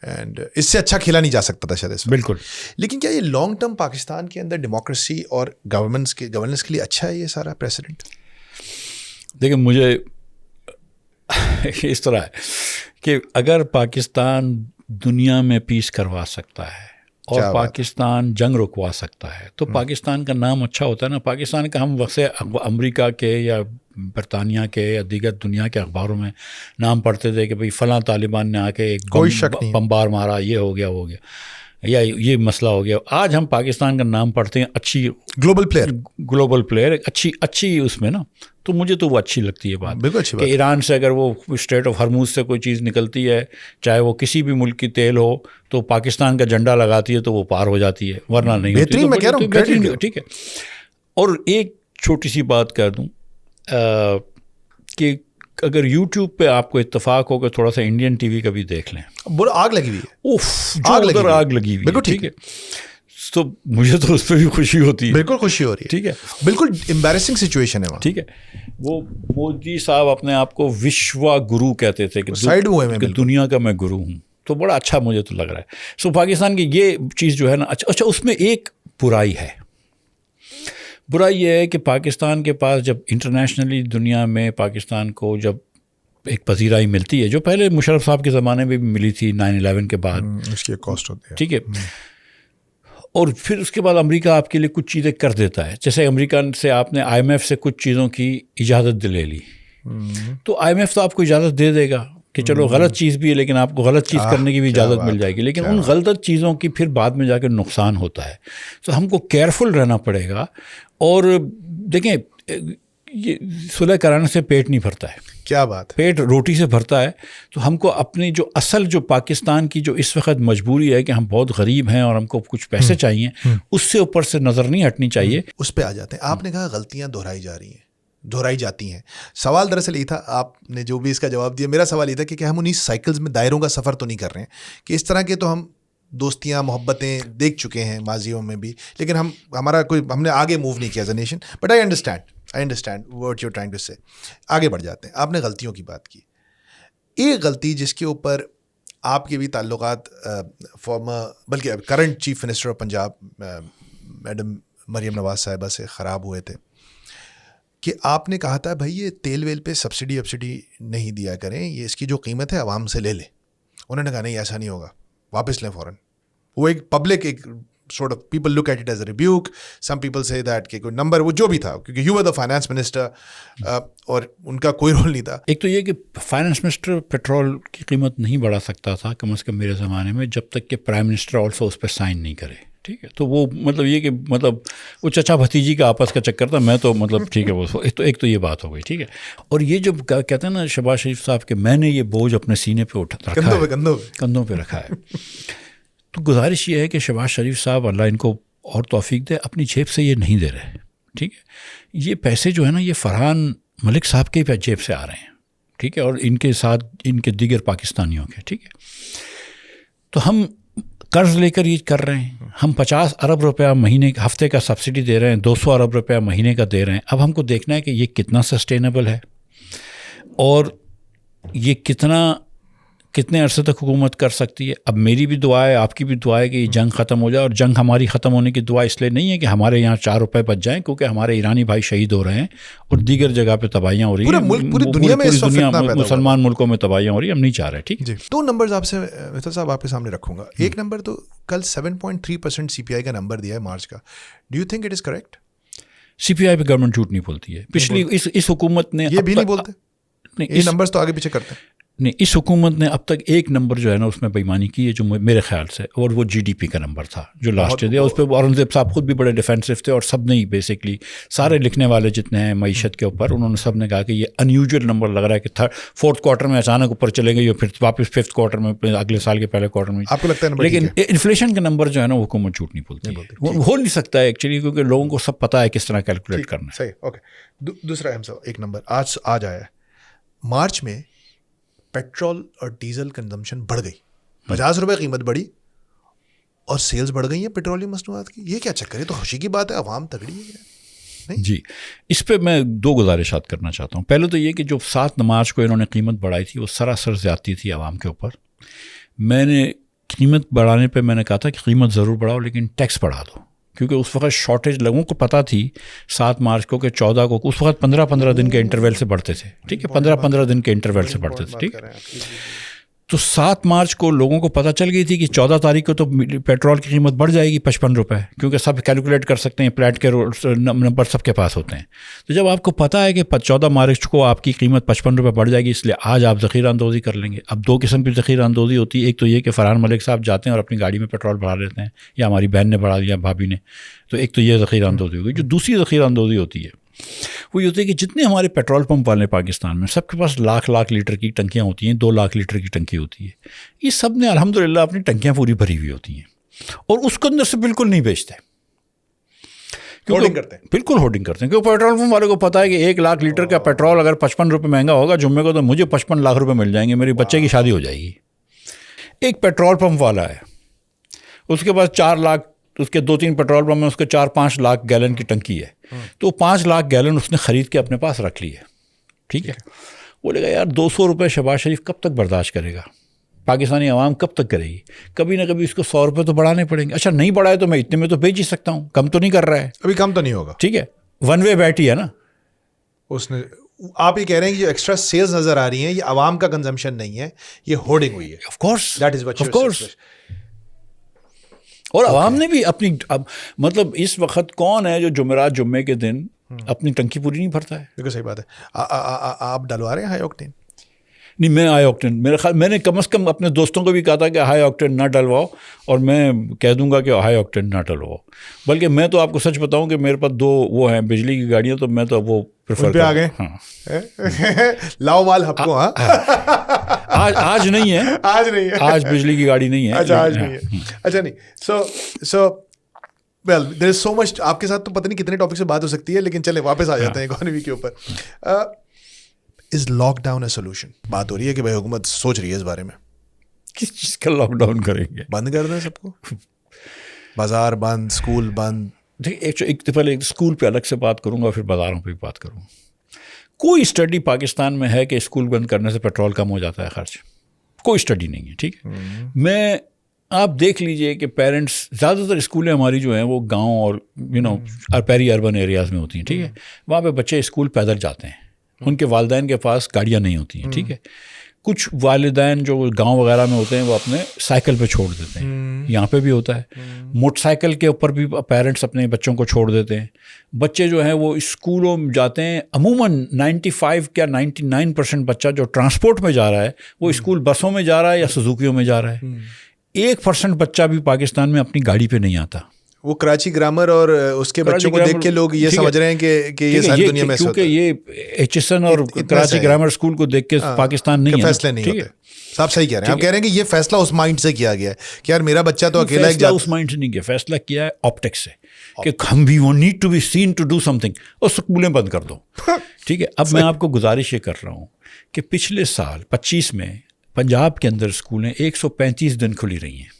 اینڈ اس سے اچھا کھیلا نہیں جا سکتا تھا شاید اس وقت. بالکل. لیکن کیا یہ لانگ ٹرم پاکستان کے اندر ڈیموکریسی اور گورننس کے لیے اچھا ہے یہ سارا پریسیڈنٹ؟ دیکھیں, مجھے اس طرح ہے کہ اگر پاکستان دنیا میں پیس کروا سکتا ہے اور پاکستان جنگ رکوا سکتا ہے تو پاکستان کا نام اچھا ہوتا ہے نا. پاکستان کا ہم ویسے امریکہ کے یا برطانیہ کے یا دیگر دنیا کے اخباروں میں نام پڑھتے تھے کہ بھئی فلاں طالبان نے آ کے ایک بمبار مارا, یہ ہو گیا وہ ہو گیا, یا یہ مسئلہ ہو گیا. آج ہم پاکستان کا نام پڑھتے ہیں اچھی گلوبل پلیئر اچھی اس میں نا, تو مجھے تو وہ اچھی لگتی ہے بات کہ ایران سے اگر وہ اسٹریٹ آف ہرموز سے کوئی چیز نکلتی ہے, چاہے وہ کسی بھی ملک کی تیل ہو, تو پاکستان کا جھنڈا لگاتی ہے تو وہ پار ہو جاتی ہے, ورنہ نہیں ہوتی. ٹھیک ہے. اور ایک چھوٹی سی بات کر دوں کہ اگر یوٹیوب پہ آپ کو اتفاق ہو کہ تھوڑا سا انڈین ٹی وی کا بھی دیکھ لیں, آگ لگی ہوئی ہے, آگ لگی ہوئی ہے. ٹھیک ہے, تو مجھے تو اس پہ بھی خوشی ہوتی ہے. بالکل خوشی ہو رہی ہے. ٹھیک ہے, بالکل امبیرسنگ سچویشن ہے وہاں. ٹھیک ہے, وہ مودی صاحب اپنے آپ کو وشوا گرو کہتے تھے کہ دنیا کا میں گرو ہوں, تو بڑا اچھا مجھے تو لگ رہا ہے. سو پاکستان کی یہ چیز جو ہے نا, اچھا اس میں ایک برائی ہے. برائی یہ ہے کہ پاکستان کے پاس جب انٹرنیشنلی دنیا میں پاکستان کو جب ایک پذیرائی ملتی ہے, جو پہلے مشرف صاحب کے زمانے میں بھی ملی تھی 9/11 کے بعد, اس کی کاسٹ ہوتی ہے. ٹھیک ہے, اور پھر اس کے بعد امریکہ آپ کے لیے کچھ چیزیں کر دیتا ہے. جیسے امریکہ سے آپ نے IMF سے کچھ چیزوں کی اجازت لے لی, تو IMF تو آپ کو اجازت دے دے گا کہ چلو غلط چیز بھی ہے لیکن آپ کو غلط چیز کرنے کی بھی اجازت مل جائے گی, لیکن ان غلط چیزوں کی پھر بعد میں جا کے نقصان ہوتا ہے. تو ہم کو کیئرفل رہنا پڑے گا. اور دیکھیں یہ صلح کرانے سے پیٹ نہیں بھرتا ہے, کیا بات ہے, پیٹ روٹی سے بھرتا ہے. تو ہم کو اپنی جو اصل جو پاکستان کی جو اس وقت مجبوری ہے کہ ہم بہت غریب ہیں اور ہم کو کچھ پیسے چاہیے, اس سے اوپر سے نظر نہیں ہٹنی چاہیے. اس پہ آ جاتے ہیں. آپ نے کہا غلطیاں دہرائی جاتی ہیں. سوال دراصل یہ تھا, آپ نے جو بھی اس کا جواب دیا, میرا سوال یہ تھا کہ ہم انہیں سائیکلز میں دائروں کا سفر تو نہیں کر رہے ہیں کہ اس طرح کے تو ہم دوستیاں محبتیں دیکھ چکے ہیں ماضیوں میں بھی, لیکن ہم نے آگے موو نہیں کیا as a nation. But I understand what you trying to say. آگے بڑھ جاتے ہیں. آپ نے غلطیوں کی بات کی. ایک غلطی جس کے اوپر آپ کے بھی تعلقات بلکہ current chief minister of Punjab madam Maryam Nawaz صاحبہ سے خراب ہوئے تھے کہ آپ نے کہا تھا بھائی یہ تیل ویل پہ سبسڈی نہیں دیا کریں, یہ اس کی جو قیمت ہے عوام سے لے لیں. انہوں نے کہا نہیں ایسا نہیں ہوگا, واپس لیں فوراً. وہ ایک پبلک ایک sort of people look at it as a rebuke, some people say that کہ کوئی نمبر وہ جو بھی تھا, کیونکہ you were the finance minister اور ان کا کوئی رول نہیں تھا. ایک تو یہ کہ فائنانس منسٹر پیٹرول کی قیمت نہیں بڑھا سکتا تھا کم از کم میرے زمانے میں, جب تک کہ پرائم منسٹر آلسو اس پہ سائن نہیں کرے. ٹھیک ہے, تو وہ مطلب یہ کہ وہ چچا بھتیجی کا آپس کا چکر تھا. میں تو ٹھیک ہے وہ ایک تو یہ بات ہو گئی. ٹھیک ہے, اور یہ جو کہتے ہیں نا شہباز شریف صاحب کہ میں نے یہ بوجھ اپنے سینے پہ کندھوں پہ رکھا ہے. تو گزارش یہ ہے کہ شہباز شریف صاحب اللہ ان کو اور توفیق دے, اپنی جیب سے یہ نہیں دے رہے. ٹھیک ہے, یہ پیسے جو ہے نا یہ فرحان ملک صاحب کے جیب سے آ رہے ہیں. ٹھیک ہے, اور ان کے ساتھ ان کے دیگر پاکستانیوں کے. ٹھیک ہے, تو ہم قرض لے کر یہ کر رہے ہیں. ہم 50 ارب روپیہ مہینے ہفتے کا سبسڈی دے رہے ہیں, 200 ارب روپیہ مہینے کا دے رہے ہیں. اب ہم کو دیکھنا ہے کہ یہ کتنا سسٹینیبل ہے اور یہ کتنے عرصے تک حکومت کر سکتی ہے. اب میری بھی دعا ہے, آپ کی بھی دعا ہے کہ یہ جنگ ختم ہو جائے, اور جنگ ہماری ختم ہونے کی دعا اس لیے نہیں ہے کہ ہمارے یہاں 4 روپے بچ جائیں, کیونکہ ہمارے ایرانی بھائی شہید ہو رہے ہیں اور دیگر جگہ پہ تباہیاں ہو رہی ہیں, پوری دنیا میں مسلمان ملکوں میں تباہیاں ہو رہی ہیں. ہم نہیں چاہ رہے. ٹھیک ہے, 2 نمبرز آپ سے مصطفیٰ صاحب آپ کے سامنے رکھوں گا. ایک نمبر تو کل 7.3% CPI کا نمبر دیا ہے مارچ کا. Do you think it is correct? CPI پہ گورنمنٹ جھوٹ نہیں بولتی ہے. پچھلی اس حکومت نے یہ بھی نہیں بولتے, یہ نمبرز تو آگے پیچھے کرتے ہیں. نہیں, اس حکومت نے اب تک ایک نمبر جو ہے نا اس میں بےایمانی کی ہے جو میرے خیال سے, اور وہ GDP کا نمبر تھا جو لاسٹ دیا. اس پہ اورنگزیب صاحب خود بھی بڑے ڈیفینسو تھے, اور سب نے ہی بیسکلی سارے لکھنے والے جتنے ہیں معیشت کے اوپر, انہوں نے سب نے کہا کہ یہ انیوژل نمبر لگ رہا ہے کہ 4th کوارٹر میں اچانک اوپر چلے گئی اور پھر واپس 5th کوارٹر میں اگلے سال کے پہلے کوارٹر میں. آپ کو لگتا ہے لیکن انفلیشن کا نمبر جو ہے نا وہ حکومت جھوٹ نہیں بولتی, ہو نہیں سکتا ہے ایکچولی, کیونکہ لوگوں کو سب پتہ ہے کس طرح کیلکولیٹ کرنا ہے. صحیح, اوکے. دوسرا اہم سوال, ایک نمبر آج آیا ہے. مارچ میں پیٹرول اور ڈیزل کنزمپشن بڑھ گئی, 50 روپے قیمت بڑھی اور سیلز بڑھ گئی ہیں پیٹرولیم مصنوعات کی. یہ کیا چکر ہے؟ تو خوشی کی بات ہے, عوام تگڑی ہے. جی, اس پہ میں 2 گزارشات کرنا چاہتا ہوں. پہلے تو یہ کہ جو 7 مارچ کو انہوں نے قیمت بڑھائی تھی وہ سراسر زیادتی تھی عوام کے اوپر. میں نے قیمت بڑھانے پہ میں نے کہا تھا کہ قیمت ضرور بڑھاؤ لیکن ٹیکس بڑھا دو, کیونکہ اس وقت شارٹیج لوگوں کو پتہ تھی 7 مارچ کو کہ 14 کو اس وقت 15 دن کے انٹرول سے بڑھتے تھے. ٹھیک ہے, 15 دن کے انٹرول سے بڑھتے تھے. ٹھیک ہے, تو 7 مارچ کو لوگوں کو پتہ چل گئی تھی کہ 14 تاریخ کو تو پیٹرول کی قیمت بڑھ جائے گی 55 روپے, کیونکہ سب کیلکولیٹ کر سکتے ہیں, پلیٹ کے نمبر سب کے پاس ہوتے ہیں. تو جب آپ کو پتہ ہے کہ 14 مارچ کو آپ کی قیمت 55 روپے بڑھ جائے گی, اس لیے آج آپ ذخیرہ اندوزی کر لیں گے. اب 2 قسم کی ذخیرہ اندوزی ہوتی ہے. ایک تو یہ کہ فرحان ملک صاحب جاتے ہیں اور اپنی گاڑی میں پیٹرول بڑھا لیتے ہیں, یا ہماری بہن نے بڑھا دیا, بھابھی نے. تو ایک تو یہ ذخیرہ اندوزی ہوگی. جو دوسری ذخیرہ اندوزی ہوتی ہے وہ یہ ہوتی ہے کہ جتنے ہمارے پیٹرول پمپ والے پاکستان میں سب کے پاس لاکھ لیٹر کی ٹنکیاں ہوتی ہیں, 2 لاکھ لیٹر کی ٹنکی ہوتی ہے. یہ سب نے الحمدللہ اپنی ٹنکیاں پوری بھری ہوئی ہوتی ہیں اور اس کے اندر سے بالکل نہیں بیچتے, ہورڈنگ کرتے ہیں. بالکل ہورڈنگ کرتے ہیں, کیونکہ پیٹرول پمپ والے کو پتہ ہے کہ 1 لاکھ لیٹر کا پیٹرول اگر 55 روپے مہنگا ہوگا جمعے کو, تو مجھے 55 لاکھ روپے مل جائیں گے, میری بچے کی شادی ہو جائے گی. ایک پیٹرول پمپ والا ہے, اس کے پاس 4 لاکھ, اس کے 2-3 پیٹرول پمپ میں اس کے 4-5 لاکھ گیلن کی ٹنکی ہے, تو 5 لاکھ گیلن اس نے خرید کے اپنے پاس رکھ لی ہے. ٹھیک ہے, بولے گا یار 200 روپے شہباز شریف کب تک برداشت کرے گا, پاکستانی عوام کب تک کرے گی, کبھی نہ کبھی اس کو 100 روپے تو بڑھانے پڑیں گے. اچھا نہیں بڑھائے تو میں اتنے میں تو بیچ ہی سکتا ہوں, کم تو نہیں کر رہا ہے, ابھی کم تو نہیں ہوگا. ٹھیک ہے, 1 وے بیٹ ہی ہے نا. اس نے آپ یہ کہہ رہے ہیں کہ جو ایکسٹرا سیلز نظر آ رہی ہیں یہ عوام کا کنزمپشن نہیں ہے, یہ ہورڈنگ ہوئی ہے. Of course, that is what. Of course. اور عوام نے بھی اپنی مطلب اس وقت کون ہے جو جمعرات جمعے کے دن اپنی ٹنکی پوری نہیں بھرتا ہے؟ بالکل صحیح بات ہے. آپ ڈلوا رہے ہیں ہائی آکٹین؟ نہیں، میں ہائی آکٹین میرے خیال میں نے کم از کم اپنے دوستوں کو بھی کہا تھا کہ ہائی آکٹین نہ ڈلواؤ، اور میں کہہ دوں گا کہ ہائی آکٹین نہ ڈلواؤ. بلکہ میں تو آپ کو سچ بتاؤں کہ میرے پاس 2 وہ ہیں بجلی کی گاڑیاں، تو میں تو وہ پریفر پہ آ گئے. لاؤ مال ہم کو. آج نہیں ہے، آج نہیں ہے، آج بجلی کی گاڑی نہیں ہے. اچھا آج نہیں ہے. اچھا نہیں. سو ویل دیر از سو مچ. آپ کے ساتھ تو پتہ نہیں کتنے ٹاپک سے بات ہو سکتی ہے، لیکن چلیں واپس آ جاتے ہیں اکانومی کے اوپر. از لاک ڈاؤن اے سولوشن؟ بات ہو رہی ہے کہ بھائی حکومت سوچ رہی ہے اس بارے میں. کس چیز کا لاک ڈاؤن کریں گے؟ بند کر دیں سب کو، بازار بند، اسکول بند. دیکھیے پہلے اسکول پہ الگ سے بات کروں گا، پھر بازاروں پہ بھی بات کروں. کوئی اسٹڈی پاکستان میں ہے کہ اسکول بند کرنے سے پیٹرول کم ہو جاتا ہے خرچ؟ کوئی اسٹڈی نہیں ہے. ٹھیک ہے، میں آپ دیکھ لیجئے کہ پیرنٹس، زیادہ تر اسکولیں ہماری جو ہیں وہ گاؤں اور پیری اربن ایریاز میں ہوتی ہیں. ٹھیک ہے، وہاں پہ بچے اسکول پیدل جاتے ہیں، ان کے والدین کے پاس گاڑیاں نہیں ہوتی ہیں. ٹھیک ہے، کچھ والدین جو گاؤں وغیرہ میں ہوتے ہیں وہ اپنے سائیکل پہ چھوڑ دیتے ہیں. یہاں پہ بھی ہوتا ہے، موٹر سائیکل کے اوپر بھی پیرنٹس اپنے بچوں کو چھوڑ دیتے ہیں. بچے جو ہیں وہ اسکولوں میں جاتے ہیں، عموماً 95 کیا 99% بچہ جو ٹرانسپورٹ میں جا رہا ہے وہ اسکول بسوں میں جا رہا ہے یا سزوکیوں میں جا رہا ہے. 1% بچہ بھی پاکستان میں اپنی گاڑی پہ نہیں آتا. وہ کراچی گرامر اور اس کے بچوں کو دیکھ کے لوگ یہ سمجھ رہے ہیں کہ یہ ساری دنیا میں کیونکہ یہ HSN اور کراچی گرامر اسکول کو دیکھ کے پاکستان نہیں ہے. فیصلے نہیں ہوتے. صاحب صحیح کہہ رہے ہیں. آپ کہہ رہے ہیں کہ یہ فیصلہ اس مائنڈ سے کیا گیا ہے کہ یار میرا بچہ تو اکیلا فیصلہ اس مائنڈ سے نہیں کیا، فیصلہ کیا ہے آپٹکس سے کہ ہم بھی وہ need to be seen to do something, اور اسکولیں بند کر دو. ٹھیک ہے، اب میں آپ کو گزارش یہ کر رہا ہوں کہ پچھلے سال 25 میں پنجاب کے اندر اسکولیں 135 دن کھلی رہی ہیں.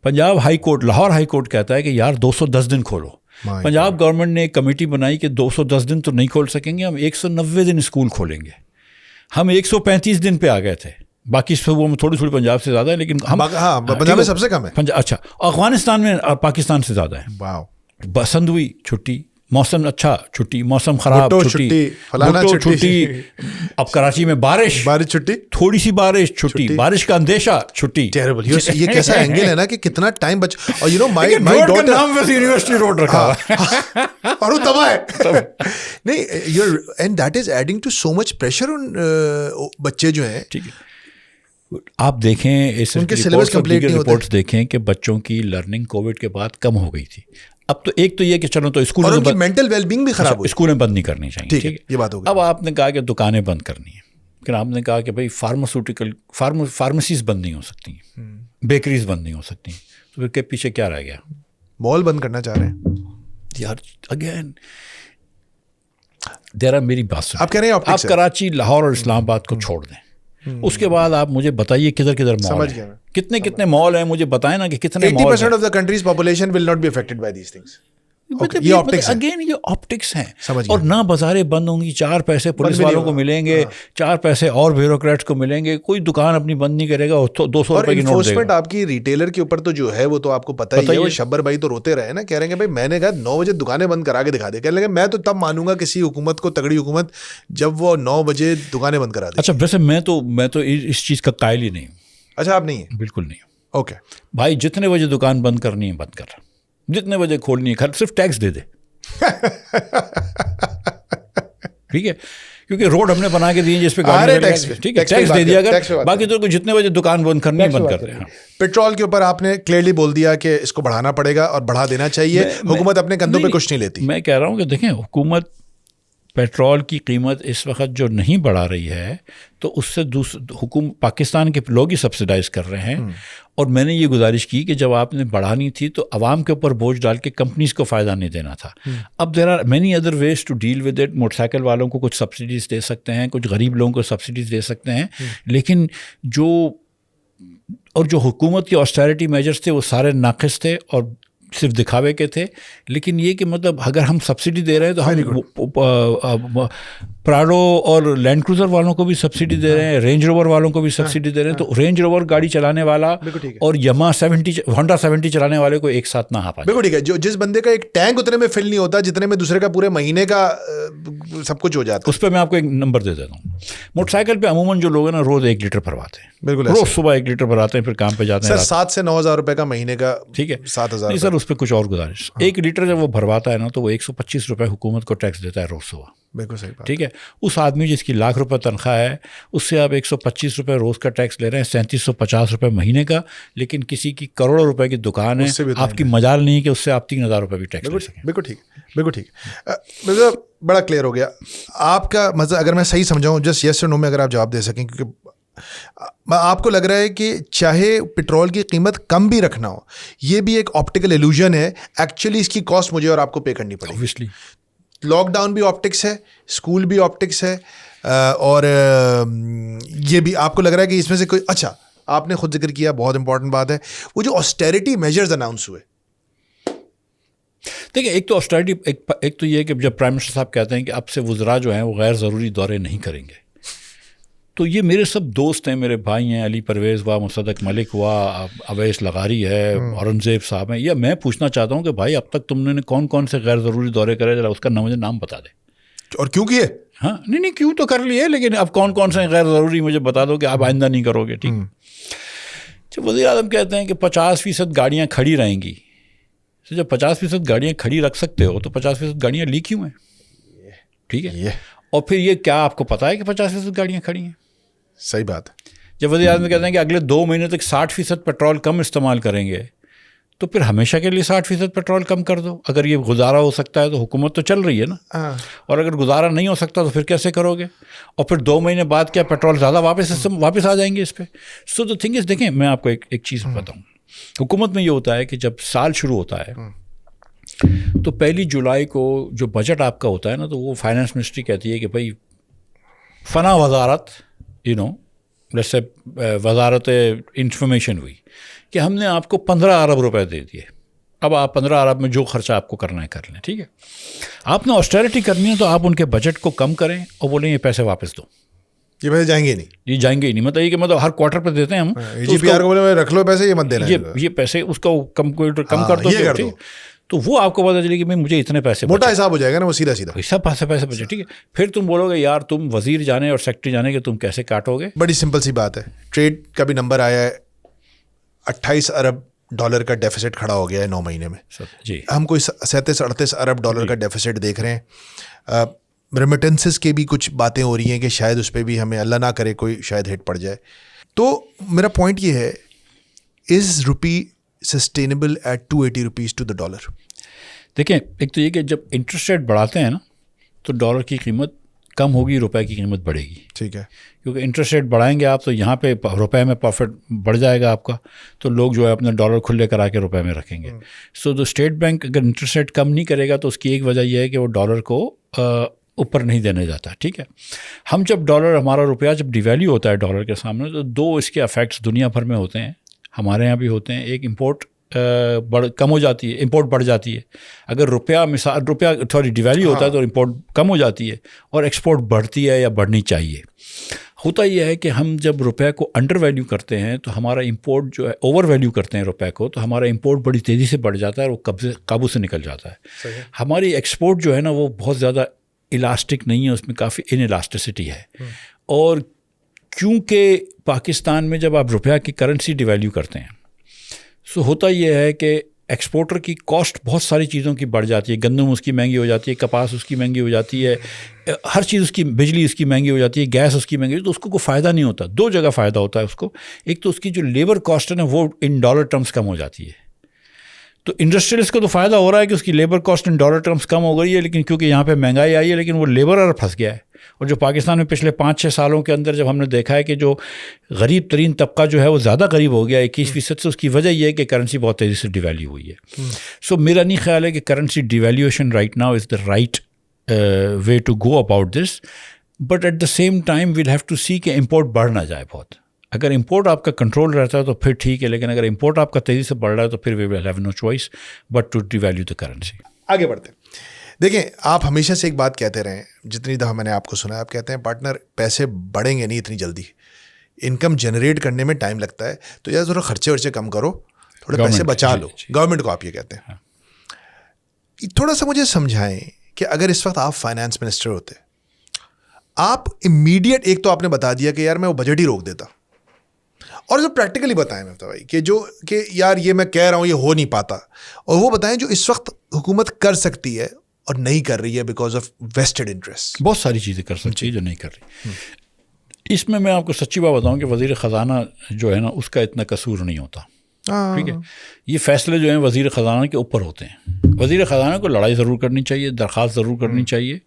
Punjab high court, Lahore high court کہتا ہے کہ یار 210 دن کھولو. پنجاب گورنمنٹ نے ایک کمیٹی بنائی کہ 210 دن تو نہیں کھول سکیں گے، ہم 190 دن اسکول کھولیں گے. ہم 135 دن پہ آ گئے تھے، باقی صوبوں میں تھوڑی بنجاب سے زیادہ ہے، لیکن ہم پنجاب میں سب سے کم ہے. اچھا، افغانستان میں اور پاکستان سے زیادہ ہے. واو. بسنت ہوئی چھٹی، موسم اچھا چھٹی، موسم خراب چھٹی، فلانا چھٹی. اب کراچی میں بارش چھٹی، تھوڑی سی بارش چھٹی، بارش کا اندیشہ چھٹی. ٹیریبل. یہ کیسا اینگل ہے نا کہ کتنا ٹائم بچ. اور یو نو مائی ڈاٹر نام ویسے یونیورسٹی روڈ رکھا ہوا اور وہ تباہ ہے. نہیں، and that is adding to so much pressure on بچے جو ہیں. ٹھیک ہے، آپ دیکھیں ان کے سلیبس کمپلیٹ نہیں ہوتے. رپورٹس دیکھیں کہ بچوں کی لرننگ کووڈ کے بعد کم ہو گئی تھی. اب تو ایک تو یہ کہ چلو تو اسکول، اور ان کی مینٹل ویل بینگ بھی خراب ہوئی. اسکولیں بند نہیں کرنی چاہیے. ٹھیک ہے، یہ بات ہو گئی. اب آپ نے کہا کہ دکانیں بند کرنی ہیں، لیکن آپ نے کہا کہ بھائی فارمیسیز بند نہیں ہو سکتی ہیں، بیکریز بند نہیں ہو سکتی ہیں، تو پھر کے پیچھے کیا رہ گیا؟ مال بند کرنا چاہ رہے ہیں یار. اگین میری بات سنیں، آپ کہہ رہے ہیں آپ کراچی، لاہور اور اسلام آباد کو چھوڑ دیں، اس کے بعد آپ مجھے بتائیے کدھر مال ہیں، کتنے مال ہیں، مجھے بتائیں نا کہ کتنے مال ہیں. 80% of the country's population will not be affected by these things. یہ آپٹکس اگین یہ آپٹکس ہیں. اور نہ بازاریں بند ہوں گی، 4 پیسے پولیس والوں کو ملیں گے، 4 پیسے اور بیوروکریٹس کو ملیں گے. کوئی دکان اپنی بند نہیں کرے گا، 200 روپے کی نوٹ دے گا. آپ کی ریٹیلر کے اوپر تو جو ہے وہ تو آپ کو پتہ ہی ہے. وہ شبر بھائی تو روتے رہے نا، کہہ رہے ہیں کہ بھائی میں نے کہا 9 بجے دکانیں بند کرا کے دکھا دے. کہنے لگے میں تو تب مانوں گا کسی حکومت کو، تگڑی حکومت، جب وہ 9 بجے دکانیں بند کرا دے. اچھا، ویسے میں تو اس چیز کا قائل ہی نہیں ہوں. اچھا، آپ نہیں ہیں؟ بالکل نہیں. اوکے بھائی، جتنے بجے دکان بند کرنی ہے بند کر، جتنے بجے کھولنی ہے صرف ٹیکس دے دے. ٹھیک ہے، کیونکہ روڈ ہم نے بنا کے دیے جس پہ گاڑی، ٹھیک ہے، ٹیکس دے دیا اگر، باقی تو جتنے بجے دکان بند کرنی ہے بند کر دیں. پیٹرول کے اوپر آپ نے کلیئرلی بول دیا کہ اس کو بڑھانا پڑے گا اور بڑھا دینا چاہیے. حکومت اپنے کندھوں پہ کچھ نہیں لیتی. میں کہہ رہا ہوں کہ دیکھیں، حکومت پیٹرول کی قیمت اس وقت جو نہیں بڑھا رہی ہے تو اس سے حکومت پاکستان کے لوگ ہی سبسڈائز کر رہے ہیں. اور میں نے یہ گزارش کی کہ جب آپ نے بڑھانی تھی تو عوام کے اوپر بوجھ ڈال کے کمپنیز کو فائدہ نہیں دینا تھا. اب there are many other ways to deal with it. Motorcycle والوں کو کچھ سبسڈیز دے سکتے ہیں، کچھ غریب لوگوں کو سبسڈیز دے سکتے ہیں، لیکن جو حکومت کے آسٹیرٹی میجرز تھے وہ سارے ناقص تھے. اور صرف دکھاوے کے تھے. لیکن یہ کہ مطلب اگر ہم سبسڈی دے رہے ہیں تو ہم پراڈو اور لینڈ کروزر والوں کو بھی سبسڈی دے رہے ہیں, رینج روور والوں کو بھی سبسڈی دے رہے ہیں. تو رینج روور گاڑی چلانے والا اور یما 70 ہونڈا 70 چلانے والے کو ایک ساتھ نہ آ پائے. بالکل ٹھیک ہے. جو جس بندے کا ایک ٹینک اتنے میں فل نہیں ہوتا جتنے میں دوسرے کا پورے مہینے کا سب کچھ ہو جاتا ہے. اس پہ میں آپ کو ایک نمبر دے دیتا ہوں. موٹر سائیکل پہ عموماً جو لوگ ہیں نا روز 1 لیٹر بھرواتے ہیں. بالکل روز صبح 1 لیٹر بھراتے ہیں, پھر کام پہ جاتے ہیں. سر 7 سے 9 ہزار روپے کا مہینے کا. ٹھیک ہے 7,000. نہیں سر, اس پہ کچھ اور گزارش. 1 لیٹر جب وہ بھرواتا ہے نا تو وہ 125 روپے حکومت کو ٹیکس دیتا ہے روز صبح. بالکل صحیح بات. ٹھیک ہے. اس آدمی جس کی لاکھ روپے تنخواہ ہے اس سے آپ 125 روپے روز کا ٹیکس لے رہے ہیں, 3750 روپے مہینے کا. لیکن کسی کی کروڑوں روپے کی دکان ہے, آپ کی مجال نہیں کہ اس سے آپ 3000 روپے بھی ٹیکس لے سکیں. بالکل ٹھیک, بالکل ٹھیک. مطلب بڑا کلیئر ہو گیا آپ کا مطلب. اگر میں صحیح سمجھاؤں جسٹ یس اور نو میں اگر آپ جواب دے سکیں, کیونکہ آپ کو لگ رہا ہے کہ چاہے پٹرول کی قیمت کم بھی رکھنا ہو, یہ بھی ایک آپٹیکل ایلوژن ہے. ایکچولی اس کی کاسٹ مجھے اور آپ کو پے کرنی پڑے گی. لاک ڈاؤن بھی آپٹکس ہے, اسکول بھی آپٹکس ہے, اور یہ بھی آپ کو لگ رہا ہے کہ اس میں سے کوئی. اچھا, آپ نے خود ذکر کیا, بہت امپورٹنٹ بات ہے, وہ جو آسٹیرٹی میجرز اناؤنس ہوئے. دیکھیں, ایک تو آسٹیرٹی, ایک تو یہ کہ جب پرائم منسٹر صاحب کہتے ہیں کہ اب سے وزراء جو ہیں وہ غیر ضروری دورے نہیں کریں گے, تو یہ میرے سب دوست ہیں, میرے بھائی ہیں, علی پرویز ہوا, مصدق ملک ہوا, اویس لغاری ہے, اورنگزیب صاحب ہیں. یا میں پوچھنا چاہتا ہوں کہ بھائی اب تک تم نے کون کون سے غیر ضروری دورے کرے, ذرا اس کا مجھے نام بتا دے. اور کیوں کیے؟ ہاں نہیں کیوں تو کر لیے, لیکن اب کون کون سے غیر ضروری مجھے بتا دو کہ آپ آئندہ نہیں کرو گے. ٹھیک. جب وزیر اعظم کہتے ہیں کہ 50% گاڑیاں کھڑی رہیں گی, تو جب 50% گاڑیاں کھڑی رکھ سکتے ہو تو 50% گاڑیاں لی کیوں ہیں؟ ٹھیک ہے. اور پھر یہ کیا آپ کو پتا ہے کہ 50% گاڑیاں کھڑی ہیں؟ صحیح بات. جب وزیر اعظم کہتے ہیں کہ اگلے 2 مہینے تک 60% پیٹرول کم استعمال کریں گے, تو پھر ہمیشہ کے لیے 60% پیٹرول کم کر دو. اگر یہ گزارا ہو سکتا ہے تو حکومت تو چل رہی ہے نا, اور اگر گزارا نہیں ہو سکتا تو پھر کیسے کرو گے؟ اور پھر 2 مہینے بعد کیا پیٹرول زیادہ واپس آ جائیں گے اس پہ؟ سو دا تھنگ از, دیکھیں میں آپ کو ایک چیز بتاؤں. حکومت میں یہ ہوتا ہے کہ جب سال شروع ہوتا ہے تو 1 جولائی کو جو بجٹ آپ کا ہوتا ہے نا, تو وہ فائنانس منسٹری کہتی ہے کہ بھائی فنا وزارت جیسے وزارت انفارمیشن ہوئی کہ ہم نے آپ کو 15 ارب روپے دے دیے, اب آپ 15 ارب میں جو خرچہ آپ کو کرنا ہے کر لیں. ٹھیک ہے. آپ نے آسٹیرٹی کرنی ہے تو آپ ان کے بجٹ کو کم کریں اور بولیں یہ پیسے واپس دو. یہ پیسے جائیں گے نہیں, یہ جائیں گے ہی نہیں. مطلب یہ کہ مطلب ہر کوارٹر پہ دیتے ہیں ہم, جی پی آر کو بولے رکھ لو پیسے, یہ مت دینا, یہ پیسے اس کو کم کر دو, تو وہ آپ کو پتا چلے کہ مجھے اتنے پیسے, موٹا حساب ہو جائے گا نا, وہ سیدھا سب پیسے بچے. ٹھیک ہے. پھر تم بولو گے یار تم وزیر جانے اور سیکٹری جانے کہ تم کیسے کاٹو گے. بڑی سمپل سی بات ہے. ٹریڈ کا بھی نمبر آیا ہے, 28 ارب ڈالر کا ڈیفیسٹ کھڑا ہو گیا ہے 9 مہینے میں. جی ہم کوئی 37-38 ارب ڈالر کا ڈیفیسٹ دیکھ رہے ہیں. ریمیٹنسز کی بھی کچھ باتیں ہو رہی ہیں کہ شاید اس پہ بھی ہمیں اللہ نہ کرے کوئی شاید ہٹ پڑ جائے. تو میرا پوائنٹ یہ ہے, is rupee sustainable at 280 rupees to the dollar? دیکھیں, ایک تو یہ کہ جب انٹرسٹ ریٹ بڑھاتے ہیں نا تو ڈالر کی قیمت کم ہوگی, روپے کی قیمت بڑھے گی. ٹھیک ہے. کیونکہ انٹرسٹ ریٹ بڑھائیں گے آپ تو یہاں پہ روپے میں پروفٹ بڑھ جائے گا آپ کا, تو لوگ جو ہے اپنے ڈالر کھلے کرا کے روپے میں رکھیں گے. سو تو اسٹیٹ بینک اگر انٹرسٹ ریٹ کم نہیں کرے گا تو اس کی ایک وجہ یہ ہے کہ وہ ڈالر کو اوپر نہیں دینے جاتا. ٹھیک ہے. ہم جب ڈالر, ہمارا روپیہ جب ڈیویلیو ہوتا ہے ڈالر کے سامنے, تو 2 اس کے افیکٹس دنیا بھر میں ہوتے ہیں, ہمارے یہاں بھی ہوتے ہیں. ایک امپورٹ کم ہو جاتی ہے, امپورٹ بڑھ جاتی ہے. اگر روپیہ تھوڑی ڈیویلیو ہوتا ہے تو امپورٹ کم ہو جاتی ہے, اور ایکسپورٹ بڑھتی ہے یا بڑھنی چاہیے. ہوتا یہ ہے کہ ہم جب روپے کو انڈر ویلیو کرتے ہیں تو ہمارا امپورٹ جو ہے, اوور ویلیو کرتے ہیں روپے کو, تو ہمارا امپورٹ بڑی تیزی سے بڑھ جاتا ہے اور وہ قابو سے نکل جاتا ہے. ہماری ایکسپورٹ جو ہے نا وہ بہت زیادہ الاسٹک نہیں ہے, اس میں کافی ان الاسٹسٹی ہے. اور کیونکہ پاکستان میں جب آپ روپیہ کی کرنسی ڈیویلیو کرتے ہیں, سو ہوتا یہ ہے کہ ایکسپورٹر کی کاسٹ بہت ساری چیزوں کی بڑھ جاتی ہے. گندم اس کی مہنگی ہو جاتی ہے, کپاس اس کی مہنگی ہو جاتی ہے, ہر چیز اس کی, بجلی اس کی مہنگی ہو جاتی ہے, گیس اس کی مہنگی, تو اس کو کوئی فائدہ نہیں ہوتا. 2 جگہ فائدہ ہوتا ہے اس کو. ایک تو اس کی جو لیبر کاسٹ ہے نا وہ ان ڈالر ٹرمز کم ہو جاتی ہے, تو انڈسٹریلسٹ کو تو فائدہ ہو رہا ہے کہ اس کی labour cost in dollar terms کم ہو گئی ہے, لیکن کیونکہ یہاں پہ مہنگائی آئی ہے, لیکن وہ لیبر پھنس گیا ہے. اور جو پاکستان میں پچھلے 5-6 سالوں کے اندر جب ہم نے دیکھا ہے کہ جو غریب ترین طبقہ جو ہے وہ زیادہ غریب ہو گیا 21% سے, اس کی وجہ یہ ہے کہ کرنسی بہت تیزی سے ڈیویلیو ہوئی ہے. سو میرا نہیں خیال ہے کہ currency devaluation right now is the right way to go about this, but at the same time we'll have to see کہ امپورٹ بڑھ نہ جائے بہت. اگر امپورٹ آپ کا کنٹرول رہتا ہے تو پھر ٹھیک ہے, لیکن اگر امپورٹ آپ کا تیزی سے بڑھ رہا ہے تو پھر we will have no choice but to devalue the currency. آگے بڑھتے ہیں. دیکھیں آپ ہمیشہ سے ایک بات کہتے رہے ہیں, جتنی دفعہ میں نے آپ کو سنا, آپ کہتے ہیں پارٹنر پیسے بڑھیں گے نہیں اتنی جلدی, انکم جنریٹ کرنے میں ٹائم لگتا ہے, تو یار تھوڑا خرچے ورچے کم کرو, تھوڑے پیسے بچا لو. گورنمنٹ کو آپ یہ کہتے ہیں. تھوڑا سا مجھے سمجھائیں کہ اگر اس وقت آپ فائنانس منسٹر ہوتے, آپ امیڈیٹ, ایک تو آپ نے بتا دیا کہ یار میں وہ بجٹ ہی روک دیتا, اور جو پریکٹیکلی بتائیں مفتا بھائی کہ یار یہ میں کہہ رہا ہوں یہ ہو نہیں پاتا, اور وہ بتائیں جو اس وقت حکومت کر سکتی ہے اور نہیں کر رہی ہے بیکاز آف ویسٹڈ انٹرسٹ. بہت ساری چیزیں کر سکتی ہے جو نہیں کر رہی. اس میں آپ کو سچی بات بتاؤں کہ وزیر خزانہ جو ہے نا اس کا اتنا قصور نہیں ہوتا. ٹھیک ہے, یہ فیصلے جو ہیں وزیر خزانہ کے اوپر ہوتے ہیں. وزیر خزانہ کو لڑائی ضرور کرنی چاہیے, درخواست ضرور کرنی چاہیے,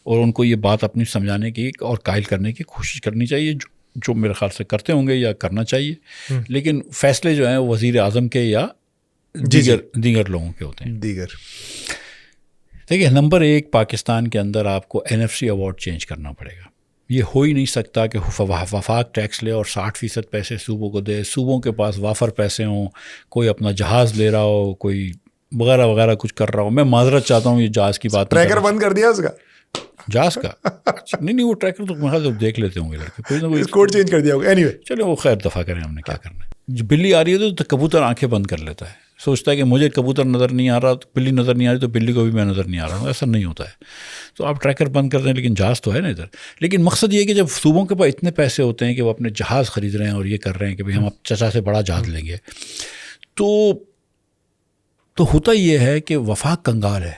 اور ان کو یہ بات اپنی سمجھانے کی اور قائل کرنے کی کوشش کرنی چاہیے, جو میرے خیال سے کرتے ہوں گے یا کرنا چاہیے. لیکن فیصلے جو ہیں وزیر اعظم کے یا دیگر لوگوں کے ہوتے ہیں. دیکھیے, نمبر 1 پاکستان کے اندر آپ کو NFC ایوارڈ چینج کرنا پڑے گا. یہ ہو ہی نہیں سکتا کہ وفاق ٹیکس لے اور 60% پیسے صوبوں کو دے, صوبوں کے پاس وافر پیسے ہوں, کوئی اپنا جہاز لے رہا ہو, کوئی وغیرہ وغیرہ کچھ کر رہا ہو. میں معذرت چاہتا ہوں یہ جہاز کی بات, ٹریکر بند کر دیا اس کا, جہاز کا نہیں وہ ٹریکر تو میرا دیکھ لیتے ہوں گے لڑکے, کوئی نہ کوئی کوڈ چینج کر دیا ہوگا. اینی وے چلو وہ خیر دفعہ کریں, ہم نے کیا کرنا ہے. بلی آ رہی ہے تو کبوتر آنکھیں بند کر لیتا ہے, سوچتا ہے کہ مجھے کبوتر نظر نہیں آ رہا, تو بلی نظر نہیں آ رہی تو بلی کو بھی میں نظر نہیں آ رہا ہوں. ایسا نہیں ہوتا ہے. تو آپ ٹریکر بند کر دیں, لیکن جہاز تو ہے نا ادھر. لیکن مقصد یہ ہے کہ جب صوبوں کے پاس اتنے پیسے ہوتے ہیں کہ وہ اپنے جہاز خرید رہے ہیں اور یہ کر رہے ہیں کہ بھائی ہم اب چچا سے بڑا جہاز لیں گے, تو ہوتا یہ ہے کہ وفاق کنگال ہے,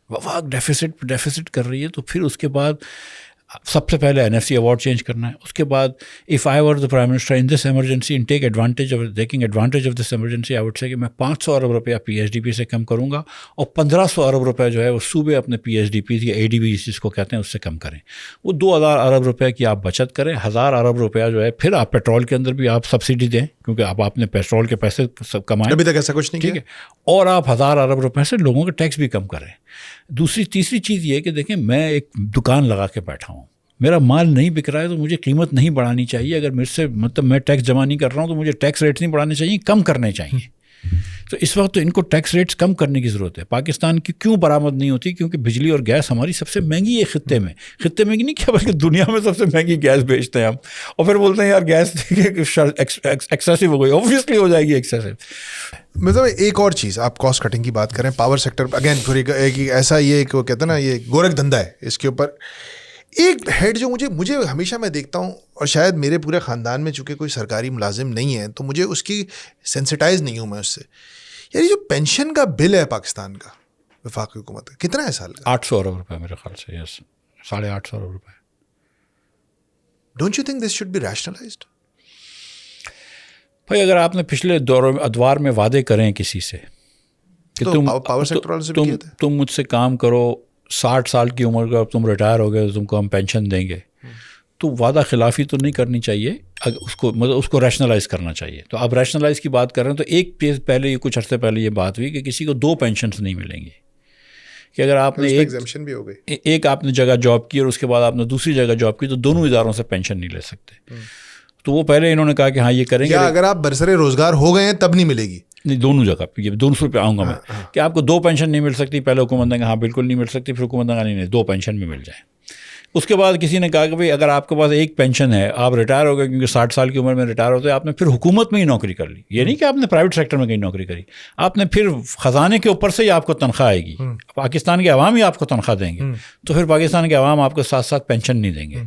وفاق ڈیفیسٹ کر رہی ہے. تو پھر اس کے بعد سب سے پہلے NFC ایوارڈ چینج کرنا ہے. اس کے بعد if I were the prime minister in this emergency and taking advantage of this emergency, I would say کہ میں 500 ارب روپیہ PSDP سے کم کروں گا, اور 1500 ارب روپیہ جو ہے وہ صوبے اپنے PSDP یا ADB جس کو کہتے ہیں اس سے کم کریں. وہ 2000 ارب روپیہ کی آپ بچت کریں. 1000 ارب روپیہ جو ہے پھر آپ پیٹرول کے اندر بھی آپ سبسڈی دیں, کیونکہ اب آپ نے پیٹرول کے پیسے سب کمائیں, ابھی تک ایسا کچھ نہیں, ٹھیک ہے, اور آپ 1000 ارب روپے سے لوگوں کے ٹیکس بھی کم کریں. تیسری چیز یہ کہ دیکھیں, میں ایک دکان لگا کے بیٹھا ہوں, میرا مال نہیں بک رہا ہے تو مجھے قیمت نہیں بڑھانی چاہیے. اگر میرے سے مطلب میں ٹیکس جمع نہیں کر رہا ہوں تو مجھے ٹیکس ریٹس نہیں بڑھانے چاہیے, کم کرنے چاہیے. تو اس وقت تو ان کو ٹیکس ریٹس کم کرنے کی ضرورت ہے. پاکستان کی کیوں برآمد نہیں ہوتی؟ کیونکہ بجلی اور گیس ہماری سب سے مہنگی ہے خطے میں نہیں کیا بلکہ دنیا میں سب سے مہنگی گیس بیچتے ہیں ہم, اور پھر بولتے ہیں یار گیس ایکسیسو ہو گئی. اوبویسلی ہو جائے گی ایکسیسو. مطلب ایک اور چیز, آپ کاسٹ کٹنگ کی بات کریں, پاور سیکٹر اگین پھر ایک ایسا یہ کہ وہ کہتے ہیں نا یہ گورکھ دھندا ہے. اس کے اوپر ایک ہیڈ جو مجھے ہمیشہ میں دیکھتا ہوں, اور شاید میرے پورے خاندان میں چونکہ کوئی سرکاری ملازم نہیں ہے تو مجھے اس کی سینسٹائز نہیں ہوں میں اس سے. یعنی جو پینشن کا بل ہے پاکستان کا وفاقی حکومت کا کتنا ہے سال کا؟ 800 ارب روپے میرے خیال سے, یس 850 ارب روپے. Don't you think this should be rationalised? بھائی اگر آپ نے پچھلے ادوار میں وعدے کریں کسی سے کہ پاور سیکٹر والے سے بھی کیا تھا, تم مجھ سے کام کرو, 60 سال کی عمر کا تم ریٹائر ہو گئے تو تم کو ہم پینشن دیں گے, تو وعدہ خلافی تو نہیں کرنی چاہیے. اس کو ریشنلائز کرنا چاہیے. تو آپ ریشنلائز کی بات کر رہے ہیں, تو ایک پیز پہلے یہ کچھ عرصے پہلے یہ بات ہوئی کہ کسی کو 2 پینشنس نہیں ملیں گی. کہ اگر آپ نے ایک آپ نے جگہ جاب کی اور اس کے بعد آپ نے دوسری جگہ جاب کی تو دونوں اداروں سے پینشن نہیں لے سکتے. تو وہ پہلے انہوں نے کہا کہ ہاں یہ کریں گے, یا اگر آپ برسر روزگار ہو گئے ہیں تب نہیں ملے گی. نہیں, دونوں جگہ پہ, یہ دونوں پہ آؤں گا میں, کہ آپ کو 2 پینشن نہیں مل سکتی. پہلے حکومت نے کہا ہاں بالکل نہیں مل سکتی, پھر حکومت نے کہا نہیں 2 پینشن بھی مل جائیں. اس کے بعد کسی نے کہا کہ بھائی اگر آپ کے پاس ایک پینشن ہے, آپ ریٹائر ہو گئے کیونکہ 60 سال کی عمر میں ریٹائر ہوتے ہیں, آپ نے پھر حکومت میں ہی نوکری کر لی. یہ نہیں کہ آپ نے پرائیویٹ سیکٹر میں کہیں نوکری کری, آپ نے پھر خزانے کے اوپر سے ہی آپ کو تنخواہ آئے گی, پاکستان کے عوام ہی آپ کو تنخواہ دیں گے. تو پھر پاکستان کے عوام آپ کو ساتھ ساتھ پینشن نہیں دیں گے.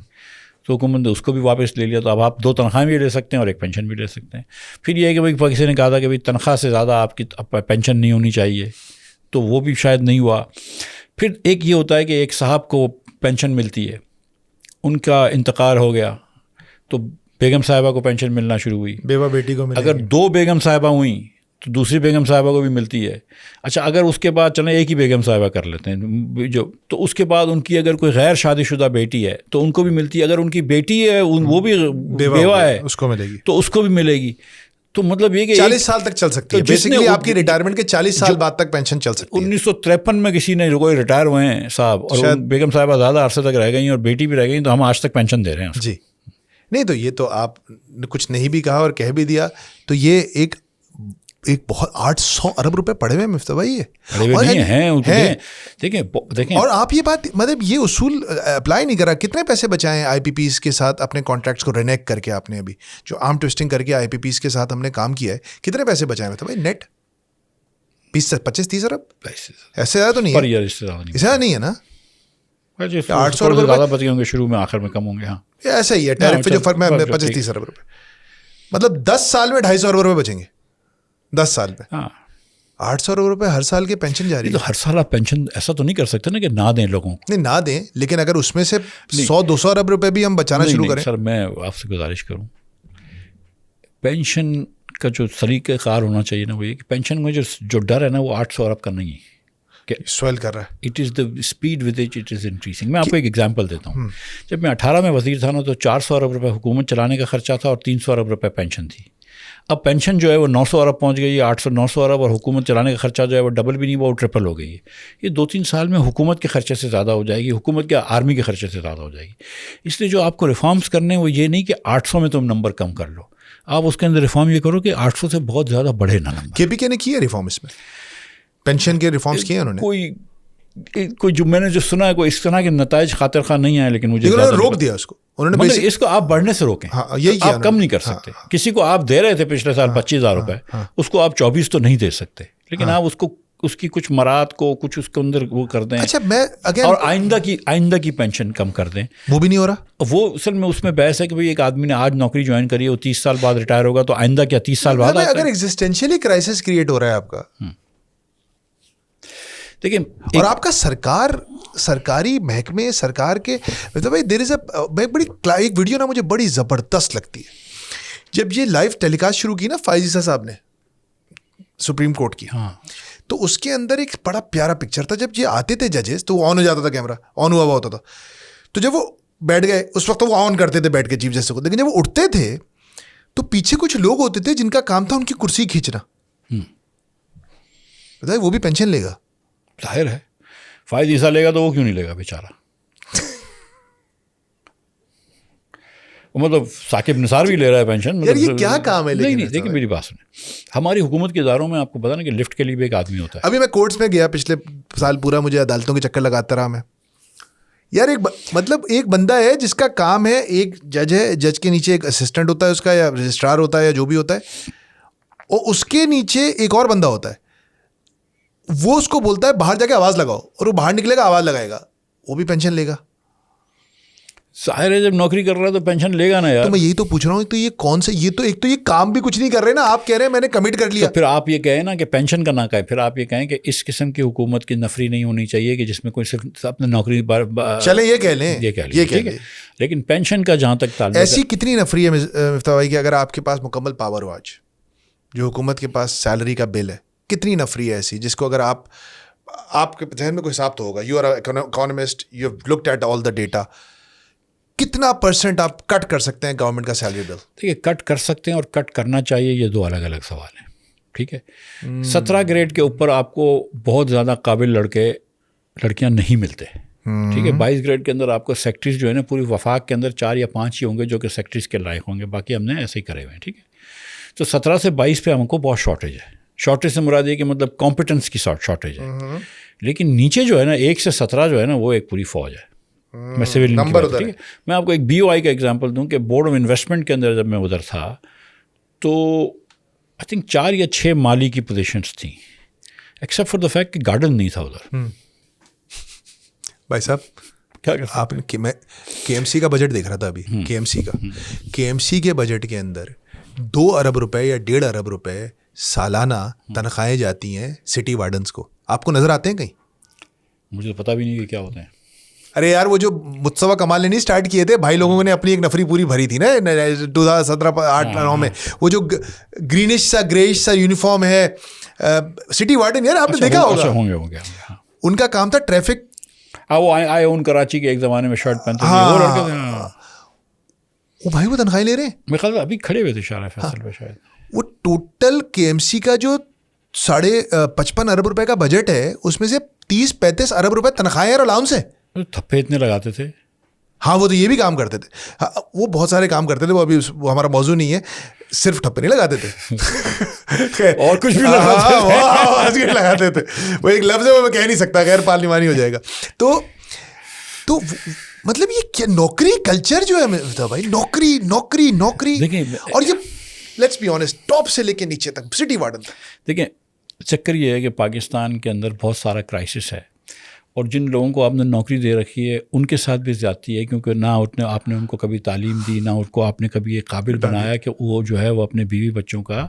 تو حکومت نے اس کو بھی واپس لے لیا. تو اب آپ 2 تنخواہیں بھی لے سکتے ہیں اور 1 پینشن بھی لے سکتے ہیں. پھر یہ ہے کہ بھائی کسی نے کہا تھا کہ بھائی تنخواہ سے زیادہ آپ کی پینشن نہیں ہونی چاہیے, تو وہ بھی شاید نہیں ہوا. پھر ایک یہ ہوتا ہے کہ ایک صاحب کو پینشن ملتی ہے, ان کا انتقال ہو گیا تو بیگم صاحبہ کو پینشن ملنا شروع ہوئی, بیوہ بیٹی کو. اگر 2 بیگم صاحبہ ہوئیں تو دوسری بیگم صاحبہ کو بھی ملتی ہے. اچھا اگر اس کے بعد چلیں ایک ہی بیگم صاحبہ کر لیتے ہیں جو, تو اس کے بعد ان کی اگر کوئی غیر شادی شدہ بیٹی ہے تو ان کو بھی ملتی ہے. اگر ان کی بیٹی ہے وہ بھی بیوہ ہے اس کو ملے گی, تو اس کو بھی ملے گی. تو مطلب یہ کہ 40 سال تک چل سکتی ہے بیسیکلی, آپ کی ریٹائرمنٹ کے 40 سال بعد تک پینشن چل سکتی ہے. 1953 میں کسی نے کوئی ریٹائر ہوئے ہیں صاحب, اور بیگم صاحبہ زیادہ عرصے تک رہ گئی اور بیٹی بھی رہ گئی, تو ہم آج تک پینشن دے رہے ہیں. جی نہیں تو یہ تو آپ نے کچھ نہیں بھی کہا اور کہہ بھی دیا, تو یہ ایک بہت 800 ارب روپے پڑے ہوئے مفتیٰ بھائی ہیں. دیکھیں اور آپ یہ بات مطلب یہ اصول اپلائی نہیں کرا. کتنے پیسے بچائے آئی پی پیز کے ساتھ اپنے کانٹریکٹس کو رینیک کر کے, آپ نے ابھی جو آرم ٹوسٹنگ کر کے آئی پی پیز کے ساتھ ہم نے کام کیا ہے, کتنے پیسے بچائے مفتیٰ بھائی نیٹ 25-30 ارب؟ ایسے زیادہ تو نہیں ہے, اس سے زیادہ نہیں ہے نا. 800 ارب زیادہ بچ گئے ہوں گے شروع میں, آخر میں کم ہوں گے. ہاں ایسا ہی ہے ٹیرف پہ جو فرق میں 25-30 ارب روپے, مطلب 10 سال میں 250 ارب روپے بچیں گے 10 سال پہ. 800 ارب روپے ہر سال کے پینشن جاری ہے. تو ہر سال آپ پینشن ایسا تو نہیں کر سکتے نا کہ نہ دیں لوگوں کو. نہیں نہ دیں, لیکن اگر اس میں سے 100-200 ارب روپے بھی ہم بچانا شروع کریں. سر میں آپ سے گزارش کروں, پینشن کا جو طریقہ کار ہونا چاہیے نا وہ یہ کہ پینشن میں جو ڈر ہے نا وہ 800 ارب کا نہیں ہے, سویل کر رہا ہے. It is the speed with which it is increasing. میں آپ کو ایک ایگزامپل دیتا ہوں. جب میں 18 میں وزیر تھا نا تو 400 ارب روپے حکومت چلانے کا خرچہ تھا اور 300 ارب روپے پینشن تھی. اب پینشن جو ہے وہ 900 ارب پہنچ گئی ہے, 900 ارب, اور حکومت چلانے کا خرچہ جو ہے وہ ڈبل بھی نہیں ہوا, وہ ٹرپل ہو گئی ہے. یہ 2-3 سال میں حکومت کے خرچے سے زیادہ ہو جائے گی, حکومت کے آرمی کے خرچے سے زیادہ ہو جائے گی. اس لیے جو آپ کو ریفارمز کرنے ہیں وہ یہ نہیں کہ 800 میں تم نمبر کم کر لو, آپ اس کے اندر ریفارم یہ کرو کہ 800 سے بہت زیادہ بڑھے نا نمبر. کے پی کے نے کیا ریفارم اس میں, پینشن کے ریفارمز کیے انہوں نے. کوئی جو میں نے جو سنا ہے کوئی اس طرح کے نتائج خاطر خواہ نہیں آئے, لیکن مجھے روک دیا اس کو انہوں نے. اس کو آپ بڑھنے سے روکیں, آپ کم نہیں کر سکتے. کسی کو آپ دے رہے تھے پچھلے سال 25,000 روپے, اس کو آپ 24 تو نہیں دے سکتے, لیکن آپ اس کی کچھ مراد کو کچھ اس کے اندر وہ کر دیں. اچھا میں اور آئندہ کی پینشن کم کر دیں, وہ بھی نہیں ہو رہا. وہ اصل میں اس میں بحث ہے کہ بھائی ایک آدمی نے آج نوکری جوائن کری ہے, وہ 30 سال بعد ریٹائر ہوگا, تو آئندہ کیا 30 سال بعد. اگر ایگزسٹینشیلی کرائسس کریٹ ہو رہا ہے آپ کا, دیکھیں, اور آپ کا سرکاری محکمے سرکار کے مطلب بھائی دیر از اے بڑی ایک ویڈیو نا مجھے بڑی زبردست لگتی ہے. جب یہ لائیو ٹیلی کاسٹ شروع کی نا فائز عیسیٰ صاحب نے سپریم کورٹ کی, تو اس کے اندر ایک بڑا پیارا پکچر تھا. جب یہ آتے تھے ججز تو وہ آن ہو جاتا تھا, کیمرہ آن ہوا ہوتا تھا, تو جب وہ بیٹھ گئے اس وقت وہ آن کرتے تھے بیٹھ کے چیف جسٹس کو, لیکن جب وہ اٹھتے تھے تو پیچھے کچھ لوگ ہوتے تھے جن کا کام تھا ان کی کرسی کھینچنا. بتائیے وہ بھی پینشن لے گا؟ ظاہر ہے فائد عیسیٰ لے گا تو وہ کیوں نہیں لے گا بیچارہ. مطلب ثاقب نثار بھی لے رہا ہے پینشن. یار یہ کیا کام ہے؟ نہیں دیکھیں میری بات سنیں, ہماری حکومت کے اداروں میں آپ کو پتا نا کہ لفٹ کے لیے بھی ایک آدمی ہوتا ہے. ابھی میں کورٹس میں گیا پچھلے سال پورا, مجھے عدالتوں کے چکر لگاتا رہا میں. یار ایک بندہ ہے جس کا کام ہے, ایک جج ہے, جج کے نیچے ایک اسسٹنٹ ہوتا ہے اس کا, یا رجسٹرار ہوتا ہے, یا جو بھی ہوتا ہے, اور اس کے نیچے ایک اور بندہ ہوتا ہے. وہ اس کو بولتا ہے باہر جا کے آواز لگاؤ, اور وہ باہر نکلے گا آواز لگائے گا, وہ بھی پینشن لے گا. ظاہر ہے جب نوکری کر رہا ہے تو پینشن لے گا نا یار. تو میں یہی تو پوچھ رہا ہوں, تو یہ کون سے, یہ تو ایک تو یہ کام بھی کچھ نہیں کر رہے نا, آپ کہہ رہے ہیں میں نے کمٹ کر لیا. تو پھر آپ یہ کہیں نا کہ پینشن کا نہ کہیں, پھر آپ یہ کہیں کہ اس قسم کی حکومت کی نفری نہیں ہونی چاہیے کہ جس میں کوئی صرف اپنے نوکری چلیں یہ کہہ لیں, یہ کہہ لیں. لیکن پینشن کا جہاں تک تعلق, ایسی کتنی نفری ہے مفتیٰ بھائی کہ اگر آپ کے پاس مکمل پاور ہو, آج جو حکومت کے پاس سیلری کا بل ہے, کتنی نفری ہے ایسی جس کو اگر آپ کے ذہن میں کوئی حساب تو ہوگا, you are economist, you have looked at all the data, کتنا % آپ کٹ کر سکتے ہیں گورنمنٹ کا سیلری بل؟ دیکھیے کٹ کر سکتے ہیں اور کٹ کرنا چاہیے, یہ دو الگ الگ سوال ہیں. ٹھیک ہے, 17 گریڈ کے اوپر آپ کو بہت زیادہ قابل لڑکیاں نہیں ملتے. ٹھیک ہے, 22 گریڈ کے اندر آپ کو سیکٹریز جو ہے نا پوری وفاق کے اندر 4 یا 5 ہی ہوں گے جو کہ سیکٹریز کے لائق ہوں گے, باقی ہم نے ایسے ہی کرے ہوئے ہیں. ٹھیک ہے, تو 17 سے 22 پہ ہم کو بہت شارٹیج ہے. شارٹیج سے مراد یہ کہ مطلب کمپٹنس کی شارٹیج ہے. لیکن نیچے جو ہے نا 1 سے 17 جو ہے نا وہ ایک پوری فوج ہے. میں سول نمبر, میں آپ کو ایک BOI کا ایگزامپل دوں کہ بورڈ آف انویسٹمنٹ کے اندر جب میں ادھر تھا تو آئی تھنک 4 یا 6 مالی کی پوزیشنس تھیں, ایکسیپٹ فار دا فیکٹ کہ گارڈن نہیں تھا ادھر. بھائی صاحب کیا آپ نے, میں KMC کا بجٹ دیکھ رہا تھا ابھی, KMC کے بجٹ کے اندر 2 ارب روپے یا 1.5 ارب روپے سالانہ تنخواہیں جاتی ہیں سٹی وارڈنس کو. آپ کو نظر آتے ہیں کہیں؟ مجھے تو پتہ بھی نہیں کہ کیا ہوتے ہیں. ارے یار وہ جو مصطفیٰ کمال نے نہیں اسٹارٹ کیے تھے بھائی لوگوں نے اپنی ایک نفری پوری بھری تھی نا 2017-8-9 میں, وہ جو گرینش سا گریش سا یونیفارم ہے سٹی وارڈن, یار آپ نے دیکھا ہوگا, ان کا کام تھا ٹریفک. وہ آئے ان کراچی کے ایک زمانے میں شرٹ پہنتے تھے وہ لڑکے تھے, وہ بھائی وہ تنخواہیں لے رہے ہیں. میرے خیال ابھی کھڑے ہوئے تھے شارع فیصل پہ شاید. وہ ٹوٹل KMC کا جو 55 ارب روپے کا بجٹ ہے اس میں سے 30-35 ارب روپے تنخواہیں اور الاؤنس ہے. تھپے اتنے لگاتے تھے, ہاں وہ تو یہ بھی کام کرتے تھے, ہاں وہ بہت سارے کام کرتے تھے, وہ ابھی وہ ہمارا موضوع نہیں ہے, صرف ٹھپے نہیں لگاتے تھے اور کچھ بھی لگاتے تھے, وہ ایک لفظ ہے وہ میں کہہ نہیں سکتا, غیر پارلیمانی ہو جائے گا. تو مطلب یہ کیا نوکری کلچر جو ہے بھائی, نوکری نوکری نوکری, اور یہ لیٹس بی آنیسٹ ٹاپ سے لے کے نیچے تک سٹی وارڈن تک. دیکھیں چکر یہ ہے کہ پاکستان کے اندر بہت سارا کرائسس ہے, اور جن لوگوں کو آپ نے نوکری دے رکھی ہے ان کے ساتھ بھی زیادتی ہے, کیونکہ نہ آپ نے ان کو کبھی تعلیم دی, نہ ان کو آپ نے کبھی یہ قابل بنایا کہ وہ جو ہے وہ اپنے بیوی بچوں کا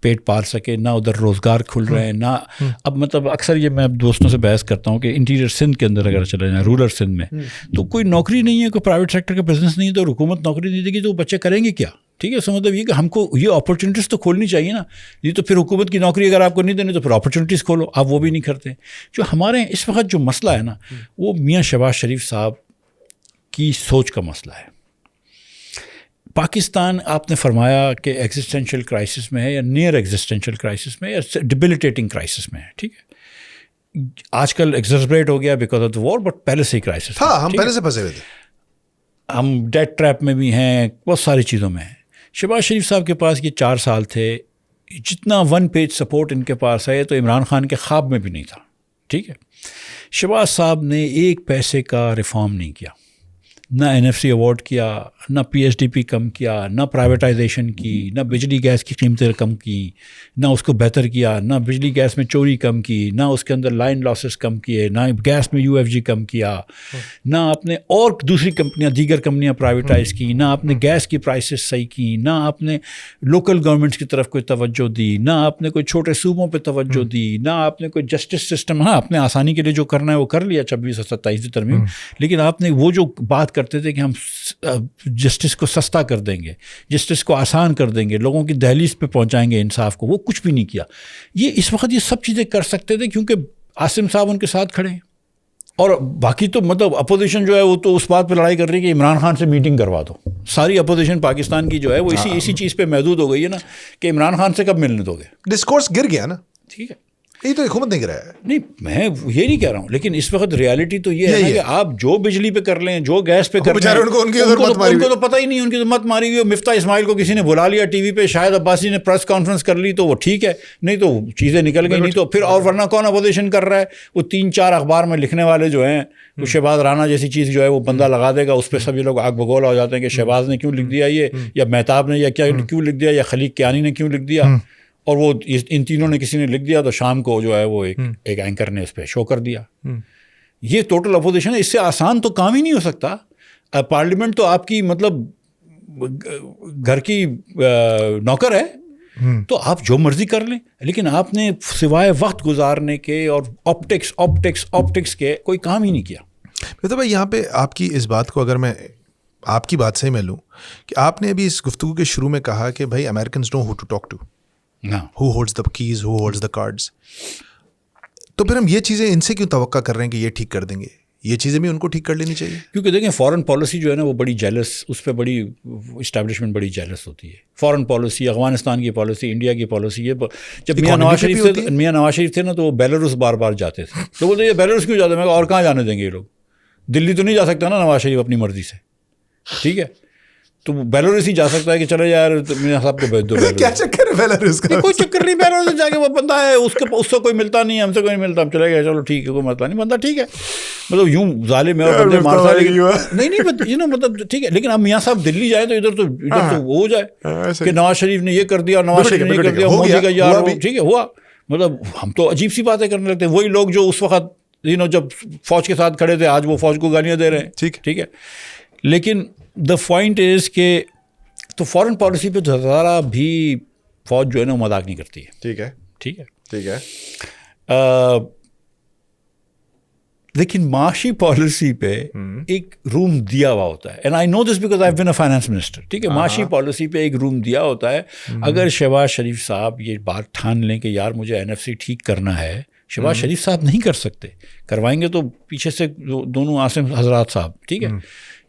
پیٹ پال سکے, نہ ادھر روزگار کھل رہے ہیں, نہ اب مطلب اکثر یہ میں دوستوں سے بحث کرتا ہوں کہ انٹیریئر سندھ کے اندر اگر چلے جائیں, رورل سندھ میں تو کوئی نوکری نہیں ہے, کوئی پرائیویٹ سیکٹر کا بزنس نہیں ہے, تو حکومت نوکری نہیں دے گی تو وہ بچے کریں گے کیا؟ ٹھیک ہے, اس کا مطلب یہ کہ ہم کو یہ اپرچونیٹیز تو کھولنی چاہیے نا, یہ تو پھر حکومت کی نوکری اگر آپ کو نہیں دینی تو پھر اپرچونیٹیز کھولو, آپ وہ بھی نہیں کرتے. جو ہمارے اس وقت جو مسئلہ ہے نا وہ میاں شہباز شریف صاحب کی سوچ کا مسئلہ ہے. پاکستان آپ نے فرمایا کہ ایگزسٹینشیل کرائسس میں ہے, یا نیئر ایگزسٹینشیل کرائسس میں, یا ڈیبلیٹیٹنگ کرائسس میں ہے. ٹھیک ہے, آج کل ایگزربریٹ ہو گیا because of the war, but پہلے سے ہی کرائسس. ہاں ہم پہلے سے پھنسے ہوئے تھے, ہم ڈیٹ ٹریپ میں بھی ہیں, بہت ساری چیزوں میں ہیں. شہباز شریف صاحب کے پاس یہ 4 سال تھے, جتنا 1 پیج سپورٹ ان کے پاس ہے تو عمران خان کے خواب میں بھی نہیں تھا. ٹھیک ہے, شہباز صاحب نے 1 پیسے کا ریفارم نہیں کیا, نہ NFC ایوارڈ کیا, نہ PSDP کم کیا, نہ پرائیویٹائزیشن کی, نہ بجلی گیس کی قیمتیں کم کی, نہ اس کو بہتر کیا, نہ بجلی گیس میں چوری کم کی, نہ اس کے اندر لائن لاسز کم کیے, نہ گیس میں UFG کم کیا, نہ آپ نے اور دوسری کمپنیاں دیگر کمپنیاں پرائیویٹائز کی, نہ آپ نے گیس کی پرائسز صحیح کی, نہ آپ نے لوکل گورنمنٹس کی طرف کوئی توجہ دی, نہ آپ نے کوئی چھوٹے صوبوں پہ توجہ دی, نہ آپ نے کوئی جسٹس سسٹم, ہاں اپنے آسانی کے لیے جو کرنا ہے وہ کر لیا 26 اور 27 ترمیم, لیکن آپ نے وہ جو بات کرتے تھے کہ ہم جسٹس کو سستا کر دیں گے, جسٹس کو آسان کر دیں گے, لوگوں کی دہلیز پہ پہنچائیں گے انصاف کو, وہ کچھ بھی نہیں کیا. یہ اس وقت یہ سب چیزیں کر سکتے تھے کیونکہ عاصم صاحب ان کے ساتھ کھڑے ہیں, اور باقی تو مطلب اپوزیشن جو ہے وہ تو اس بات پہ لڑائی کر رہی ہے کہ عمران خان سے میٹنگ کروا دو. ساری اپوزیشن پاکستان کی جو ہے وہ اسی چیز پہ محدود ہو گئی ہے نا کہ عمران خان سے کب ملنے دو گے. ڈسکورس گر گیا نا. ٹھیک ہے, یہ تو حکومت نہیں گرایا ہے. نہیں میں یہ نہیں کہہ رہا ہوں, لیکن اس وقت ریالٹی تو یہ ہے کہ آپ جو بجلی پہ کر لیں, جو گیس پہ کر لیں, ان کو تو پتہ ہی نہیں, ان کی تو مت ماری ہوئی. مفتاح اسماعیل کو کسی نے بلا لیا ٹی وی پہ, شاہد عباسی نے پریس کانفرنس کر لی تو وہ ٹھیک ہے, نہیں تو چیزیں نکل گئی, نہیں تو پھر اور ورنہ کون اپوزیشن کر رہا ہے, وہ 3-4 اخبار میں لکھنے والے جو ہیں, وہ شہباز رانا جیسی چیز جو ہے وہ بندہ لگا دے گا, اس پہ سبھی لوگ آگ بگولا ہو جاتے ہیں کہ شہباز نے کیوں لکھ دیا یہ, یا مہتاب نے یا کیوں لکھ دیا, یا خلیق کیانی نے کیوں لکھ دیا, اور وہ ان تینوں نے کسی نے لکھ دیا تو شام کو جو ہے وہ ایک اینکر نے اس پہ شو کر دیا. یہ ٹوٹل اپوزیشن ہے, اس سے آسان تو کام ہی نہیں ہو سکتا. پارلیمنٹ تو آپ کی مطلب گھر کی نوکر ہے, تو آپ جو مرضی کر لیں, لیکن آپ نے سوائے وقت گزارنے کے اور آپٹکس کے کوئی کام ہی نہیں کیا. تو بھائی یہاں پہ آپ کی اس بات کو اگر میں آپ کی بات سے میں لوں کہ آپ نے ابھی اس گفتگو کے شروع میں کہا کہ بھائی Americans know who to talk to, who holds the keys, who holds the cards. تو پھر ہم یہ چیزیں ان سے کیوں توقع کر رہے ہیں کہ یہ ٹھیک کر دیں گے؟ یہ چیزیں بھی ان کو ٹھیک کر لینی چاہیے. کیونکہ دیکھیں فارن پالیسی جو ہے نا وہ بڑی جیلس, اس پہ بڑی اسٹیبلشمنٹ بڑی جیلس ہوتی ہے. فارن پالیسی, افغانستان کی پالیسی, انڈیا کی پالیسی, یہ جب میاں نواز شریف تھے نا تو وہ بیلاروس بار بار جاتے تھے, تو بولتے یہ بیلاروس کیوں جاتے ہیں, میں اور کہاں جانے دیں گے یہ لوگ, دلی تو نہیں جا سکتا نا نواز شریف اپنی مرضی سے. ٹھیک ہے, تو بیلاروس ہی جا سکتا ہے کہ چلے یار میاں صاحب کو بھیج دو. کیا چکر ہے بیلاروس کا؟ کوئی چکر نہیں, بیلاروس جا کے وہ بندہ ہے, اس سے کوئی ملتا نہیں, ہم سے کوئی نہیں ملتا, ہم چلے گئے, چلو ٹھیک ہے کوئی مسئلہ نہیں, بندہ ٹھیک ہے, مطلب یوں ظالم ہے اور بندے مارتا نہیں مطلب ٹھیک ہے. لیکن اب میاں صاحب دلی جائیں تو ادھر تو وہ ہو جائے کہ نواز شریف نے یہ کر دیا, نواز شریف نے یہ کر دیا, مودی کا یار, ٹھیک ہے ہوا. مطلب ہم تو عجیب سی باتیں کرنے لگتے ہیں. وہی لوگ جو اس وقت جب فوج کے ساتھ کھڑے تھے آج وہ فوج کو گالیاں دے رہے ہیں. ٹھیک ہے, لیکن دا پوائنٹ از کہ تو فارن پالیسی پہ ذرا بھی فوج جو ہے نا وہ مذاق نہیں کرتی ہے. ٹھیک ہے. لیکن معاشی پالیسی پہ ایک روم دیا ہوا ہوتا ہے, and I know this because I been a finance minister. ٹھیک ہے, معاشی پالیسی پہ ایک روم دیا ہوتا ہے. اگر شہباز شریف صاحب یہ بات ٹھان لیں کہ یار مجھے NFC ٹھیک کرنا ہے, شہباز شریف صاحب نہیں کر سکتے, کروائیں گے تو پیچھے سے دونوں عاصم حضرات صاحب. ٹھیک ہے,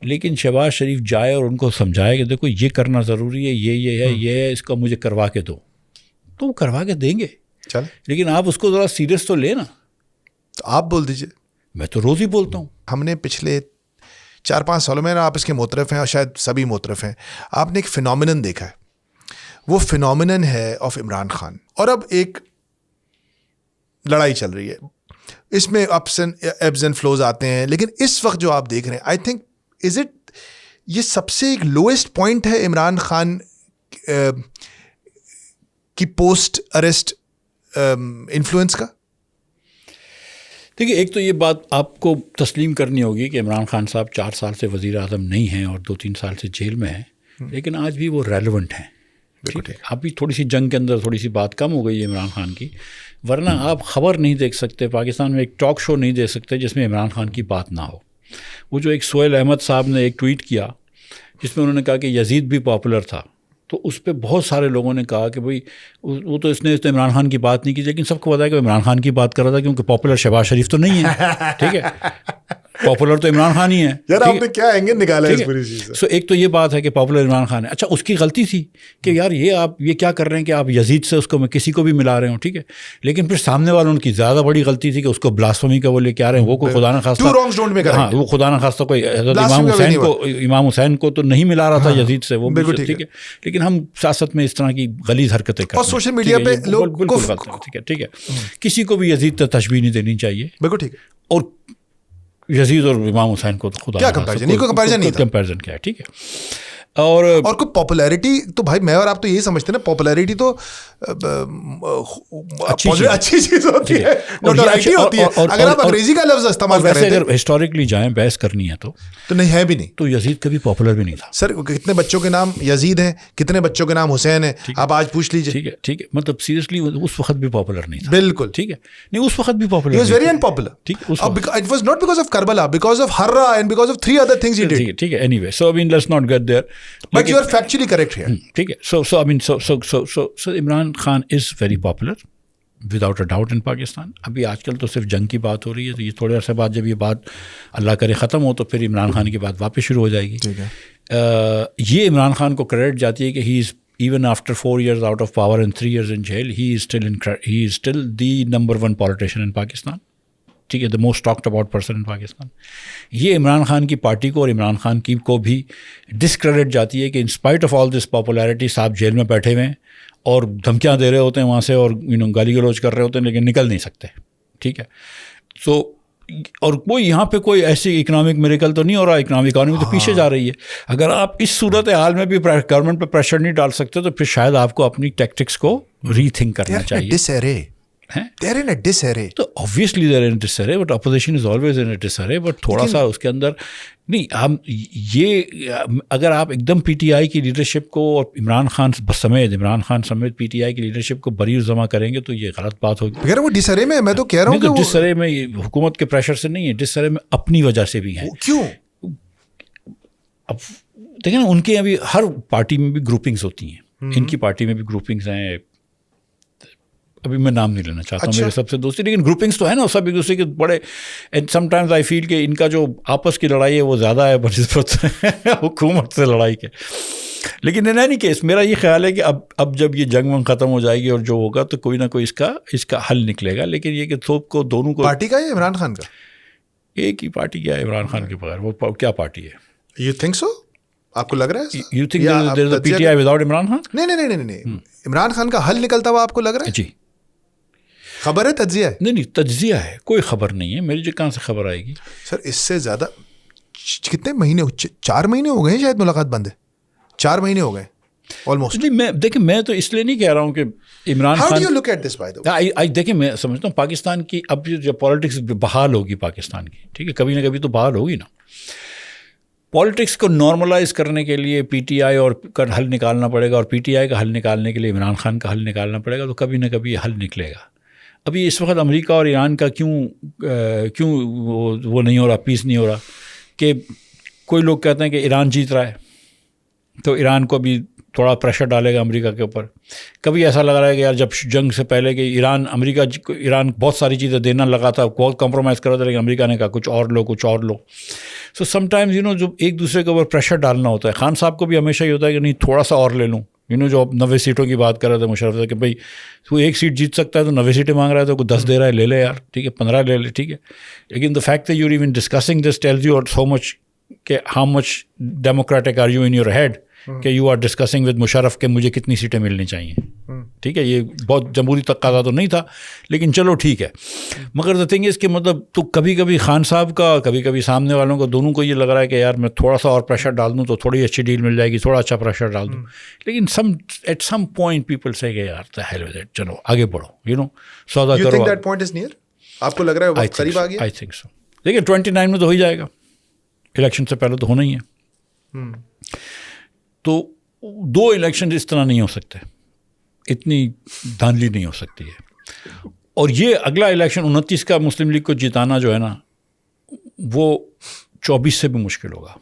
لیکن شہباز شریف جائے اور ان کو سمجھائے کہ دیکھو یہ کرنا ضروری ہے, یہ ہے, اس کو مجھے کروا کے دو, تو وہ کروا کے دیں گے. لیکن آپ اس کو ذرا سیریس تو لے نا. تو آپ بول دیجیے. میں تو روز ہی بولتا ہوں. ہم نے پچھلے 4-5 سالوں میں آپ اس کے موترف ہیں اور شاید سبھی موترف ہیں. آپ نے ایک فینومینن دیکھا ہے, وہ فینومینن ہے آف عمران خان. اور اب ایک لڑائی چل رہی ہے, اس میں ایبز اینڈ فلوز آتے ہیں, لیکن اس وقت جو آپ دیکھ رہے ہیں, آئی تھنک از اٹ یہ سب سے ایک لوئسٹ پوائنٹ ہے عمران خان کی پوسٹ اریسٹ انفلوئنس کا. دیکھیے, ایک تو یہ بات آپ کو تسلیم کرنی ہوگی کہ عمران خان صاحب 4 سال سے وزیر اعظم نہیں ہیں اور 2-3 سال سے جیل میں ہیں, لیکن آج بھی وہ ریلیونٹ ہیں. ٹھیک ہے, ابھی تھوڑی سی جنگ کے اندر تھوڑی سی بات کم ہو گئی ہے عمران خان کی, ورنہ آپ خبر نہیں دیکھ سکتے پاکستان میں, ایک ٹاک شو نہیں دے سکتے جس میں عمران خان کی بات نہ ہو. وہ جو ایک سہیل احمد صاحب نے ایک ٹویٹ کیا جس میں انہوں نے کہا کہ یزید بھی پاپولر تھا, تو اس پہ بہت سارے لوگوں نے کہا کہ بھائی وہ تو اس نے عمران خان کی بات نہیں کی, لیکن سب کو پتا ہے کہ عمران خان کی بات کر رہا تھا, کیونکہ پاپولر شہباز شریف تو نہیں ہے. ٹھیک ہے, پاپولر تو عمران خان ہی ہے. یار آپ نے کیا اینگل نکالا ہے اس پوری چیز سے. سو ایک تو یہ بات ہے کہ پاپولر عمران خان ہے. اچھا, اس کی غلطی تھی کہ یار یہ کیا کر رہے ہیں کہ آپ یزید سے اس کو میں کسی کو بھی ملا رہے ہوں. ٹھیک ہے, لیکن پھر سامنے والوں کی زیادہ بڑی غلطی تھی کہ اس کو بلاسفمی کا وہ لے کے آ رہے ہیں. وہ کوئی خدا نہ خواستہ, ہاں وہ خدا نہ خواستہ کوئی امام حسین کو تو نہیں ملا رہا تھا یزید سے, وہ ٹھیک ہے, لیکن ہم سیاست میں اس طرح کی غلیظ حرکتیں کرتے ہیں. اور سوشل میڈیا پہ لوگ بالکل غلط ہے. ٹھیک ہے, کسی کو بھی یزید تک تشبیہ نہیں دینی چاہیے. بالکل ٹھیک ہے. اور یزید اور امام حسین کو خدا کیا کمپیریزن کیا ہے. ٹھیک ہے, اور کوئی پاپولیرٹی تو بھائی میں اور آپ تو یہی سمجھتے ہیں نا, پاپولیرٹی تو اچھی چیز ہوتی ہے, نوٹوریٹی ہوتی ہے. اگر آپ انگریزی کا لفظ استعمال کر رہے ہیں, اگر ہسٹوریکلی جائیں بحث کرنی ہے تو نہیں ہے بھی نہیں, تو یزید کبھی پاپولر بھی نہیں تھا. سر کتنے بچوں کے نام یزید ہیں, کتنے بچوں کے نام حسین ہیں, آپ آج پوچھ لیجیے. ٹھیک ہے, ٹھیک ہے, مطلب سیریسلی اس وقت بھی پاپولر نہیں تھا. بالکل ٹھیک ہے, نہیں اس وقت بھی popular, he was very unpopular. ٹھیک, it was not because of Karbala, because of Harra and because of 3 other things he did. ٹھیک ہے, anyway, so I mean let's not get there. But you are factually correct here. ٹھیک ہے, so I mean so Imran Khan is very popular without a doubt in Pakistan. ابھی آج کل تو صرف جنگ کی بات ہو رہی ہے, تو یہ تھوڑے عرصے بعد جب یہ بات اللہ کرے ختم ہو تو پھر عمران خان کی بات واپس شروع ہو جائے گی. یہ عمران خان کو کریڈٹ جاتی ہے کہ ہی از even after 4 years out of power and 3 years in jail, he is still the number 1 politician in Pakistan. ٹھیک ہے, the most talked about person in Pakistan. یہ عمران خان کی پارٹی کو اور عمران خان کی کو بھی ڈسکریڈٹ جاتی ہے کہ in spite of all this popularity صاحب جیل میں بیٹھے ہوئے ہیں اور دھمکیاں دے رہے ہوتے ہیں وہاں سے, اور گالی گلوچ کر رہے ہوتے ہیں, لیکن نکل نہیں سکتے. ٹھیک ہے, سو اور کوئی یہاں پہ کوئی ایسی اکنامک میریکل تو نہیں ہو رہا, اکانومی تو پیچھے جا رہی ہے. اگر آپ اس صورت حال میں بھی گورنمنٹ پہ پریشر نہیں ڈال سکتے تو پھر شاید آپ کو اپنی ٹیکٹکس کو ری تھنک کرنا چاہیے. تو obviously they're in disarray, but opposition is always in a disarray. But تھوڑا سا اس کے اندر نہیں, ہم یہ اگر آپ ایک دم پی ٹی آئی کی لیڈرشپ کو اور عمران خان سمیت پی ٹی آئی کی لیڈرشپ کو بری جمع کریں گے تو یہ غلط بات ہوگی. اگر وہ ڈسارے میں, میں تو کہہ رہا ہوں کہ ڈسارے میں حکومت کے پریشر سے نہیں ہے, ڈسارے میں اپنی وجہ سے بھی ہے. کیوں؟ اب دیکھیں نا, ان کے ابھی ہر پارٹی میں بھی گروپنگز ہوتی ہیں, ان کی پارٹی میں بھی گروپنگز ہیں, ابھی میں نام نہیں لینا چاہتا ہوں, میرے سب سے دوستی, لیکن گروپنگس تو ہے نا, سب ایک دوسرے کے بڑے. اینڈ سم ٹائمز آئی فیل کہ ان کا جو آپس کی لڑائی ہے وہ زیادہ ہے بنسبت حکومت سے لڑائی کے. لیکن نہیں نہیں کیس, میرا یہ خیال ہے کہ اب جب یہ جنگ ونگ ختم ہو جائے گی اور جو ہوگا تو کوئی نہ کوئی اس کا حل نکلے گا. لیکن یہ کہ تھوپ کو دونوں کو, پارٹی کا یا عمران خان کا, ایک ہی پارٹی کیا ہے عمران خان کے بغیر, وہ کیا پارٹی ہے؟ You think so? آپ کو لگ رہا ہے you think there is a P T I without Imran Khan? نہیں, عمران خان کا حل نکلتا ہوا آپ کو لگ رہا ہے؟ جی, خبر ہے, تجزیہ ہے؟ نہیں تجزیہ ہے, کوئی خبر نہیں ہے میری, جو کہاں سے خبر آئے گی سر. اس سے زیادہ کتنے مہینے, 4 مہینے ہو گئے ہیں شاید ملاقات بند ہے, 4 مہینے ہو گئے آلموسٹ. دیکھیں میں تو اس لیے نہیں کہہ رہا ہوں کہ Imran Khan, How do you look at this by the way? دیکھیں میں سمجھتا ہوں پاکستان کی اب جو پالیٹکس بحال ہوگی پاکستان کی, ٹھیک ہے, کبھی نہ کبھی تو بحال ہوگی نا. پالیٹکس کو نارملائز کرنے کے لیے پی ٹی آئی اور کا حل نکالنا پڑے گا, اور پی ٹی آئی کا حل نکالنے کے لیے عمران خان کا حل نکالنا پڑے گا, تو کبھی نہ کبھی یہ حل نکلے گا. ابھی اس وقت امریکہ اور ایران کا کیوں وہ نہیں ہو رہا, پیس نہیں ہو رہا, کہ کوئی لوگ کہتے ہیں کہ ایران جیت رہا ہے تو ایران کو بھی تھوڑا پریشر ڈالے گا امریکہ کے اوپر. کبھی ایسا لگ رہا ہے کہ یار جب جنگ سے پہلے کہ ایران بہت ساری چیزیں دینا لگا تھا, بہت کمپرومائز کر رہا تھا, لیکن امریکہ نے کہا کچھ اور لو. سو سم ٹائمز جو ایک دوسرے کے اوپر پریشر ڈالنا ہوتا ہے. خان صاحب کو بھی ہمیشہ یہ ہوتا ہے کہ نہیں تھوڑا سا اور لے لوں. جو اب 90 سیٹوں کی بات کر رہے تھے مشرف سے کہ بھائی تو 1 سیٹ جیت سکتا ہے تو 90 سیٹیں مانگ رہا ہے, تو کوئی 10 دے رہا ہے, لے لے یار, ٹھیک ہے, 15 لے لے, ٹھیک ہے. لیکن the fact that you're even discussing this tells you so much کہ how much democratic are you in your head کہ you are discussing with Musharraf کہ مجھے کتنی سیٹیں ملنی چاہیے. ٹھیک ہے, یہ بہت جمہوری تقاضا تو نہیں تھا, لیکن چلو ٹھیک ہے. مگر دا تھنگ از کہ مطلب تو کبھی کبھی خان صاحب کا, کبھی کبھی سامنے والوں کو, دونوں کو یہ لگ رہا ہے کہ یار میں تھوڑا سا اور پریشر ڈال دوں تو تھوڑی اچھی ڈیل مل جائے گی, تھوڑا اچھا پریشر ڈال دوں. لیکن ایٹ سم پوائنٹ پیپل سے کہ یار the hell with it, چلو آگے بڑھو, سودا کرو. You think that point is near? آپ کو لگ رہا ہے وقت قریب آ گیا؟ I think so. دیکھیں 29 میں تو ہو ہی جائے گا, الیکشن سے پہلے تو ہونا ہی ہے. تو 2 الیکشن اس طرح نہیں ہو سکتے, اتنی دھاندلی نہیں ہو سکتی ہے. اور یہ اگلا الیکشن 29 کا مسلم لیگ کو جتانا جو ہے نا, وہ 24 سے بھی مشکل ہوگا,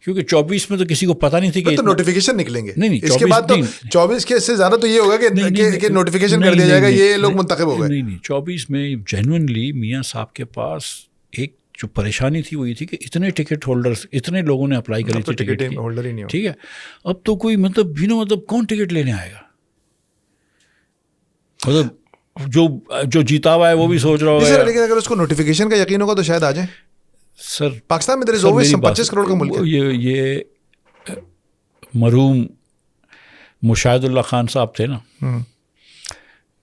کیونکہ 24 میں تو کسی کو پتہ نہیں تھی کہ نوٹیفیکیشن نکلیں گے. نہیں, اس کے بعد تو 24 کے سے زیادہ تو یہ ہوگا کہ نوٹیفیکیشن کر دیا جائے گا, یہ لوگ منتخب ہو گئے. نہیں, 24 میں جینوئنلی میاں صاحب کے پاس ایک جو پریشانی تھی وہ یہ تھی کہ اتنے ٹکٹ ہولڈرز, اتنے لوگوں نے اپلائی کری تھی ٹکٹ ہولڈر ہی نہیں. ٹھیک ہے, اب تو کوئی مطلب کون ٹکٹ لینے آئے گا. مطلب جو جیتا ہوا ہے وہ بھی سوچ رہا ہوگا. لیکن اگر اس کو نوٹیفیکیشن کا یقین ہوگا تو شاید آ جائیں. سر پاکستان میں 25 کروڑ کا ملک ہے. یہ مرحوم مشاہد اللہ خان صاحب تھے نا,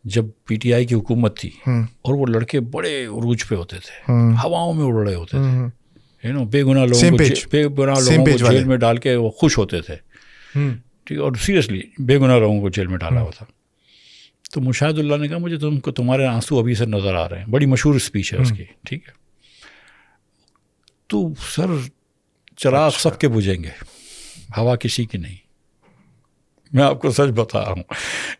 جب پی ٹی آئی کی حکومت تھی اور وہ لڑکے بڑے عروج پہ ہوتے تھے, ہواؤں میں اڑ رہے ہوتے تھے, بے گناہ لوگوں کو جیل میں ڈال کے وہ خوش ہوتے تھے. ٹھیک ہے, اور سیریسلی بے گناہ لوگوں کو جیل میں ڈالا ہوا تھا. تو مشاہد اللہ نے کہا مجھے تمہارے آنسو ابھی سے نظر آ رہے ہیں. بڑی مشہور اسپیچ ہے اس کی. ٹھیک ہے, تو سر چراغ سب کے بجھیں گے, ہوا کسی کی نہیں. میں آپ کو سچ بتا رہا ہوں,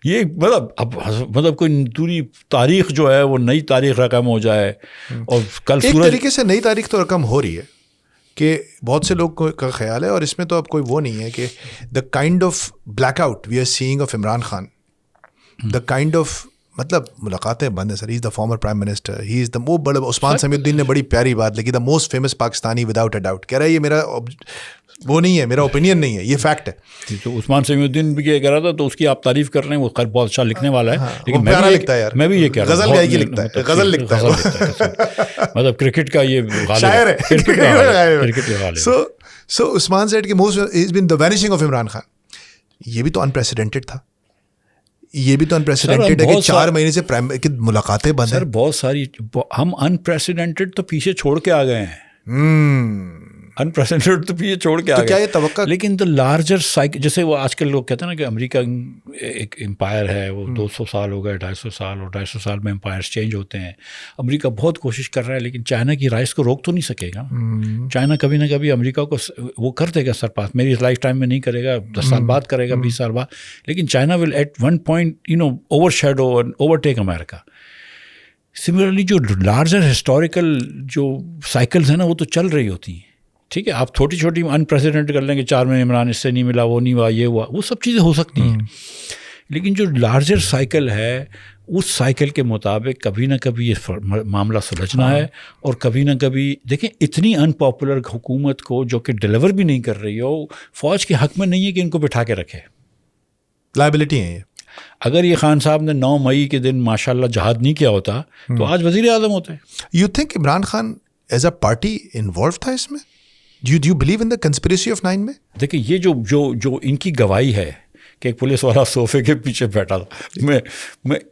یہ مطلب کوئی دوری تاریخ جو ہے وہ نئی تاریخ رقم ہو جائے. اور کل ایک طریقے سے نئی تاریخ تو رقم ہو رہی ہے کہ بہت سے لوگ کا خیال ہے, اور اس میں تو اب کوئی وہ نہیں ہے کہ the kind of blackout we are seeing of Imran Khan, the kind of مطلب ملاقاتیں بند ہیں sir. He is the former prime minister, he is the وہ بڑا. عثمان سمیع الدین نے بڑی پیاری بات لکھی, the most famous Pakistani without a doubt. کہہ رہا ہے یہ میرا وہ نہیں ہے, میرا اوپینین نہیں ہے, یہ فیکٹ ہے. تو عثمان سمیع الدین بھی یہ کہہ رہا تھا, تو اس کی آپ تعریف کر رہے ہیں, وہ خیر بہت اچھا لکھنے والا ہے, لیکن میں بھی یہ کہہ رہا ہوں غزل گائی کی لکھتا ہے, غزل لکھتا ہے, مطلب کرکٹ کا یہ شاعر ہے, کرکٹ کا غالب. سو عثمان سیڈ کے most is been the vanishing of Imran Khan. یہ بھی تو انپریسیڈنٹڈ تھا, یہ بھی تو انپریسیڈنٹڈ ہے کہ 4 مہینے سے ملاقاتیں بند ہیں. سر بہت ساری, ہم انپریسیڈنٹڈ تو پیچھے چھوڑ کے آ گئے ہیں. انپریسیڈنٹڈ تو پیچھے چھوڑ کے آ گئے. کیا یہ توقع, لیکن دا لارجر سائیکل, جیسے وہ آج کل لوگ کہتے ہیں نا کہ امریکہ ایک امپائر ہے, وہ 200 سال ہو گئے, 250 سال, اور 250 سال میں امپائرس چینج ہوتے ہیں. امریکہ بہت کوشش کر رہا ہے, لیکن چائنا کی رائس کو روک تو نہیں سکے گا. چائنا کبھی نہ کبھی امریکہ کو وہ کر دے گا سرپاس. میری لائف ٹائم میں نہیں کرے گا, 10 سال بعد کرے گا, 20 سال بعد, لیکن China will at one point overshadow and overtake America. Similarly جو لارجر ہسٹوریکل جو سائیکلز ہیں نا, وہ تو چل رہی ہوتی ہیں. ٹھیک ہے, آپ چھوٹی چھوٹی انپریسیڈنٹ کر لیں کہ 4 مہینے عمران اس سے نہیں ملا, وہ نہیں ہوا, یہ ہوا, وہ سب چیزیں ہو سکتی ہیں. لیکن جو لارجر سائیکل ہے, اس سائیکل کے مطابق کبھی نہ کبھی یہ معاملہ سلجھنا ہے. اور کبھی نہ کبھی دیکھیں, اتنی ان پاپولر حکومت کو جو کہ ڈیلیور بھی نہیں کر رہی ہو, فوج کے حق میں نہیں ہے کہ ان کو بٹھا کے رکھے. لائبلٹی ہے یہ. اگر یہ خان صاحب نے 9 مئی کے دن ماشاء اللہ جہاد نہیں کیا ہوتا تو آج وزیر اعظم ہوتے. You think Imran Khan as a party involve تھا اس میں؟ Do you believe in the conspiracy of 9 میں؟ دیکھیں, یہ جو ان کی گواہی ہے کہ ایک پولیس والا صوفے کے پیچھے بیٹھا تھا,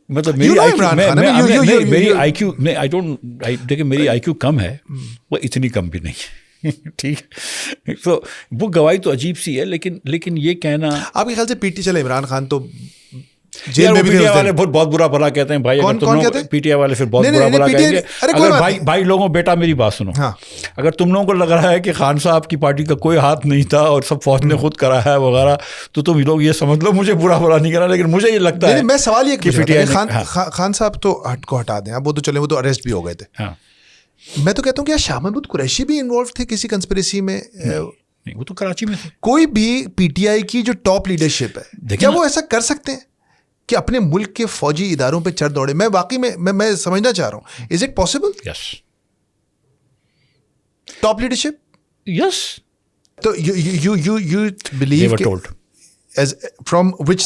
مطلب میری آئی کیو دیکھیں میری آئی کیو کم ہے, وہ اتنی کم بھی نہیں. ٹھیک ہے, تو وہ گواہی تو عجیب سی ہے, لیکن یہ کہنا آپ کے خیال سے پی ٹی چلے عمران خان تو جیل میں بھی پی ٹی آئی والے بہت برا بھلا کہتے ہیں بھائی. پی ٹی آئی والے پھر بہت برا بھلا کہیں گے. اگر بھائی لوگوں, بیٹا میری بات سنو, اگر تم لوگوں کو لگ رہا ہے کہ خان صاحب کی پارٹی کا کوئی ہاتھ نہیں تھا اور سب فوج نے خود کرا ہے وغیرہ, تو تم لوگ یہ سمجھ لو مجھے برا بھلا نہیں کرا. لیکن مجھے یہ لگتا ہے, میں سوال یہ کہ خان صاحب تو کو ہٹا دیں, اب وہ تو چلے, وہ تو اریسٹ بھی ہو گئے تھے. میں تو کہتا ہوں کہ کیا شاہ محمود قریشی بھی انوالو تھے کسی کنسپریسی میں؟ وہ تو کراچی میں تھے. کوئی بھی پی ٹی آئی کی جو ٹاپ لیڈرشپ ہے, کیا وہ ایسا کر سکتے ہیں کہ اپنے ملک کے فوجی اداروں پہ چڑھ دوڑے؟ میں واقعی میں سمجھنا چاہ رہا ہوں, is it possible? Yes, top leadership. Yes. تو you believe as from which